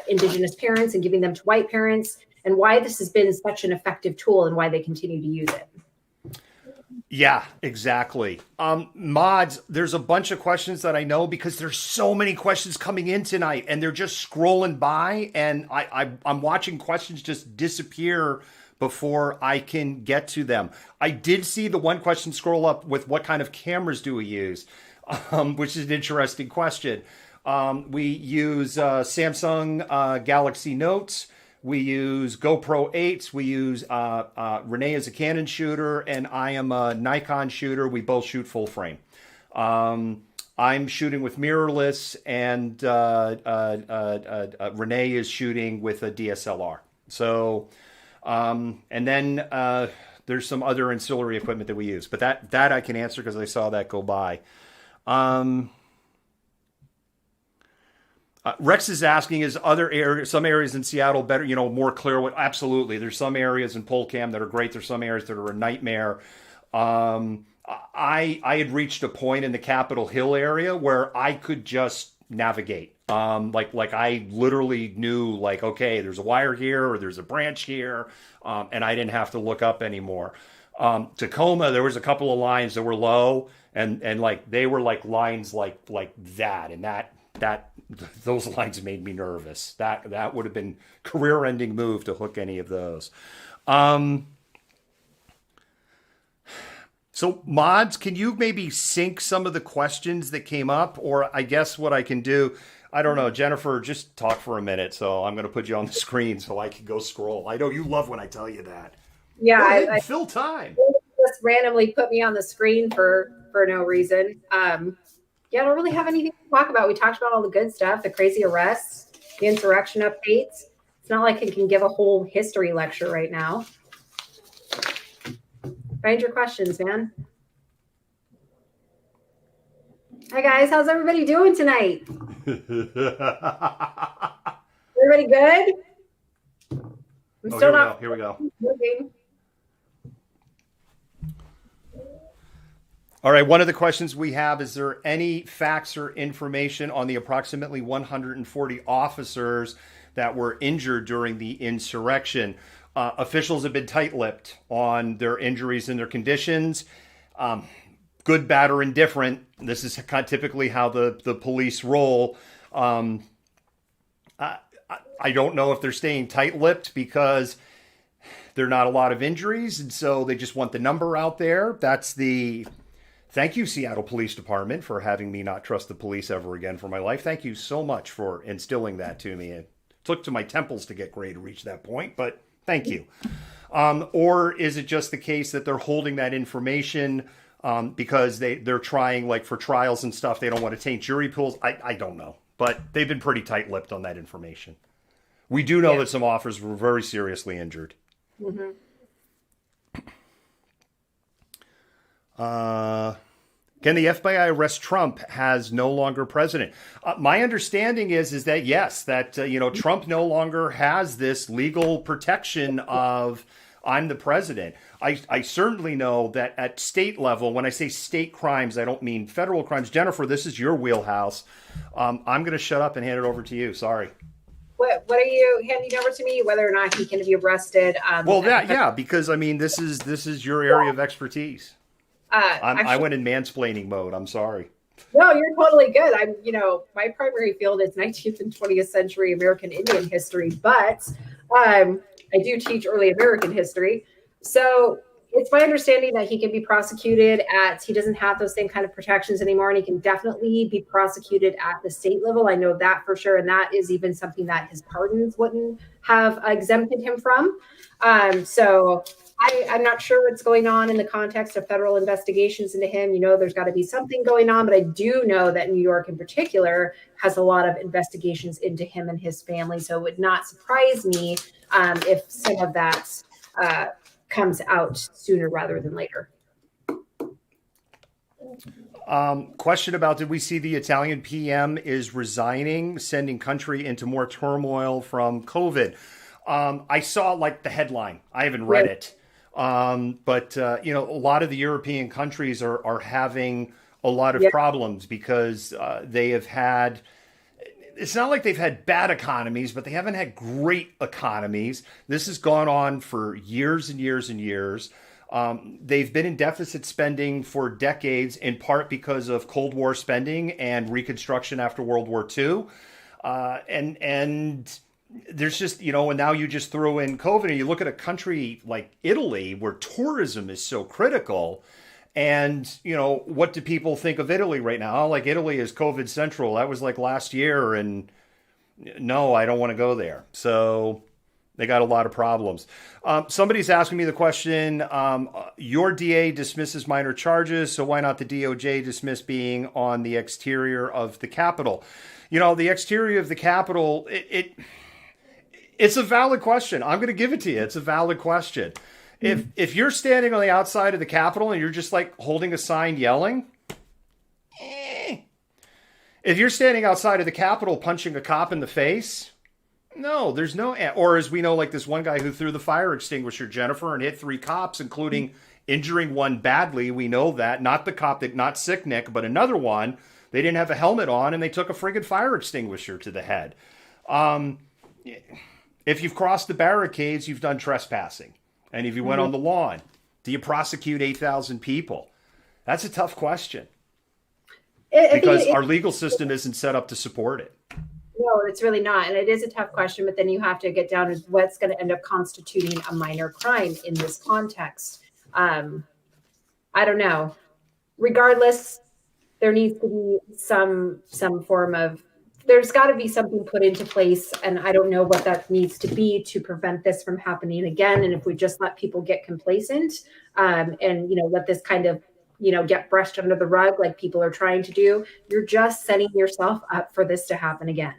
indigenous parents and giving them to white parents, and why this has been such an effective tool and why they continue to use it. Yeah, exactly. Mods, there's a bunch of questions that I know because there's so many questions coming in tonight and they're just scrolling by, and I'm watching questions just disappear before I can get to them. I did see the one question scroll up with what kind of cameras do we use, which is an interesting question. We use Samsung Galaxy Notes. We use GoPro 8s. We use Renee is a Canon shooter, and I am a Nikon shooter. We both shoot full frame. I'm shooting with mirrorless, and Renee is shooting with a DSLR. So, and then there's some other ancillary equipment that we use, but that I can answer because I saw that go by. Rex is asking, is some areas in Seattle better, more clear? Absolutely. There's some areas in Polcam that are great. There's some areas that are a nightmare. I had reached a point in the Capitol Hill area where I could just navigate. Like I literally knew, like, okay, there's a wire here or there's a branch here, and I didn't have to look up anymore. Tacoma, there was a couple of lines that were low, and like they were like lines like that, and that those lines made me nervous. That would have been career-ending move to hook any of those. So mods, can you maybe sync some of the questions that came up? Or I guess what I can do, I don't know, Jennifer, just talk for a minute. So I'm going to put you on the screen so I can go scroll. I know you love when I tell you that. Yeah. I fill time. Just randomly put me on the screen for no reason. Yeah, I don't really have anything to talk about. We talked about all the good stuff, the crazy arrests, the insurrection updates. It's not like I can give a whole history lecture right now. Find your questions, man. Hi, guys. How's everybody doing tonight? Everybody good? I'm still not. Here we go. Moving. All right, one of the questions we have, is there any facts or information on the approximately 140 officers that were injured during the insurrection? Officials have been tight-lipped on their injuries and their conditions. Good, bad, or indifferent. This is kind of typically how the police roll. I don't know if they're staying tight-lipped because there are not a lot of injuries, and so they just want the number out there. Thank you, Seattle Police Department, for having me not trust the police ever again for my life. Thank you so much for instilling that to me. It took to my temples to get Gray to reach that point, but thank you. Or is it just the case that they're holding that information because they're trying, like, for trials and stuff, they don't want to taint jury pools? I don't know, but they've been pretty tight-lipped on that information. We do know that some officers were very seriously injured. Mm-hmm. Can the FBI arrest Trump as no longer president? My understanding is that yes, that Trump no longer has this legal protection of I'm the president. I certainly know that at state level, when I say state crimes, I don't mean federal crimes. Jennifer, this is your wheelhouse. I'm going to shut up and hand it over to you. Sorry. What are you handing over to me? Whether or not he can be arrested? Because I mean, this is your area of expertise. I went in mansplaining mode. I'm sorry. No, you're totally good. My primary field is 19th and 20th century American Indian history, but I do teach early American history. So it's my understanding that he can be prosecuted he doesn't have those same kind of protections anymore, and he can definitely be prosecuted at the state level. I know that for sure, and that is even something that his pardons wouldn't have exempted him from. So I'm not sure what's going on in the context of federal investigations into him. There's got to be something going on, but I do know that New York in particular has a lot of investigations into him and his family. So it would not surprise me if some of that comes out sooner rather than later. Question about, did we see the Italian PM is resigning, sending country into more turmoil from COVID? I saw the headline. I haven't read it. But a lot of the European countries are having a lot of problems because they have had, it's not like they've had bad economies, but they haven't had great economies. This has gone on for years and years and years. They've been in deficit spending for decades, in part because of Cold War spending and reconstruction after World War II. And there's just, and now you just throw in COVID, and you look at a country like Italy where tourism is so critical. And, what do people think of Italy right now? Like, Italy is COVID central. That was last year. And no, I don't want to go there. So they got a lot of problems. Somebody's asking me the question, your DA dismisses minor charges, so why not the DOJ dismiss being on the exterior of the Capitol? The exterior of the Capitol, it's a valid question. I'm going to give it to you. It's a valid question. If you're standing on the outside of the Capitol and you're just holding a sign yelling, if you're standing outside of the Capitol punching a cop in the face, no, there's no, or as we know, this one guy who threw the fire extinguisher, Jennifer, and hit 3 cops, including injuring one badly. We know that. Not the cop not Sick Nick, but another one. They didn't have a helmet on and they took a friggin' fire extinguisher to the head. If you've crossed the barricades, you've done trespassing. And if you went on the lawn, do you prosecute 8,000 people? That's a tough question. Because our legal system isn't set up to support it. No, it's really not. And it is a tough question, but then you have to get down to what's going to end up constituting a minor crime in this context. I don't know. Regardless, there needs to be some form of, there's got to be something put into place, and I don't know what that needs to be to prevent this from happening again. And if we just let people get complacent and let this kind of get brushed under the rug like people are trying to do, you're just setting yourself up for this to happen again.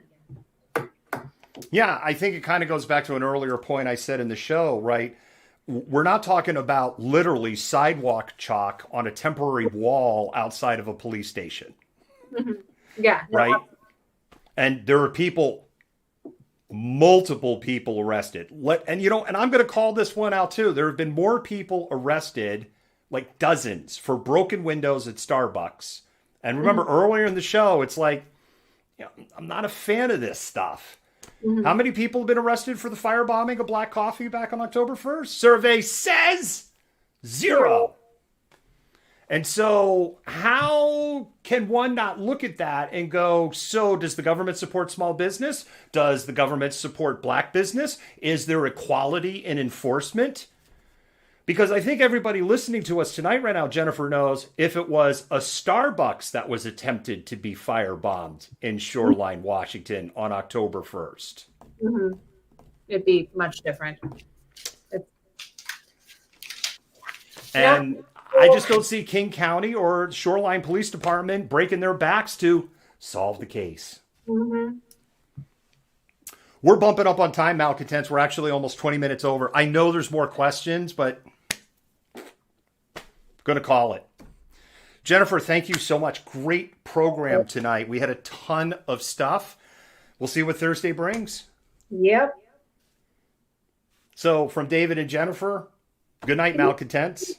Yeah, I think it kind of goes back to an earlier point I said in the show, right? We're not talking about literally sidewalk chalk on a temporary wall outside of a police station. Mm-hmm. Yeah. Right? And there are multiple people arrested. And I'm going to call this one out too. There have been more people arrested, dozens, for broken windows at Starbucks. And remember, earlier in the show, it's I'm not a fan of this stuff. Mm-hmm. How many people have been arrested for the firebombing of Black Coffee back on October 1st? Survey says 0. And so how can one not look at that and go, so does the government support small business? Does the government support black business? Is there equality in enforcement? Because I think everybody listening to us tonight right now, Jennifer, knows if it was a Starbucks that was attempted to be firebombed in Shoreline, Washington on October 1st. Mm-hmm. It'd be much different. And I just don't see King County or Shoreline Police Department breaking their backs to solve the case. Mm-hmm. We're bumping up on time, Malcontents. We're actually almost 20 minutes over. I know there's more questions, but going to call it. Jennifer, thank you so much. Great program tonight. We had a ton of stuff. We'll see what Thursday brings. Yep. So from David and Jennifer, good night, Malcontents.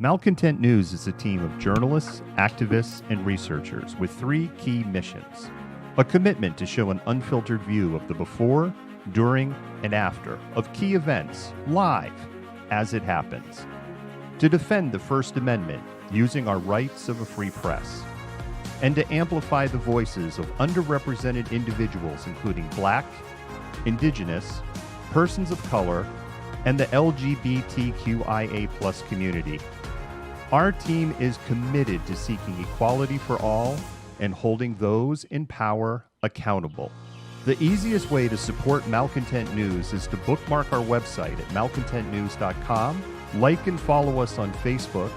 Malcontent News is a team of journalists, activists, and researchers with 3 key missions. A commitment to show an unfiltered view of the before, during, and after of key events, live, as it happens. To defend the First Amendment using our rights of a free press. And to amplify the voices of underrepresented individuals including Black, Indigenous, persons of color, and the LGBTQIA+ community. Our team is committed to seeking equality for all and holding those in power accountable. The easiest way to support Malcontent News is to bookmark our website at malcontentnews.com, like and follow us on Facebook,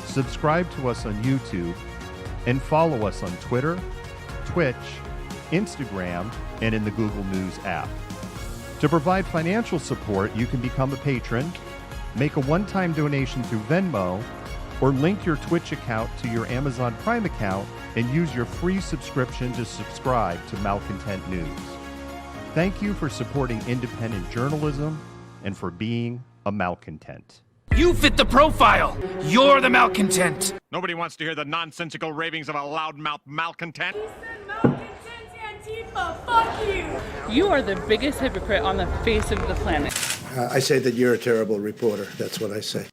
subscribe to us on YouTube, and follow us on Twitter, Twitch, Instagram, and in the Google News app. To provide financial support, you can become a patron, make a one-time donation through Venmo, or link your Twitch account to your Amazon Prime account and use your free subscription to subscribe to Malcontent News. Thank you for supporting independent journalism and for being a malcontent. You fit the profile. You're the malcontent. Nobody wants to hear the nonsensical ravings of a loudmouth malcontent. Fuck you! You are the biggest hypocrite on the face of the planet. I say that you're a terrible reporter. That's what I say.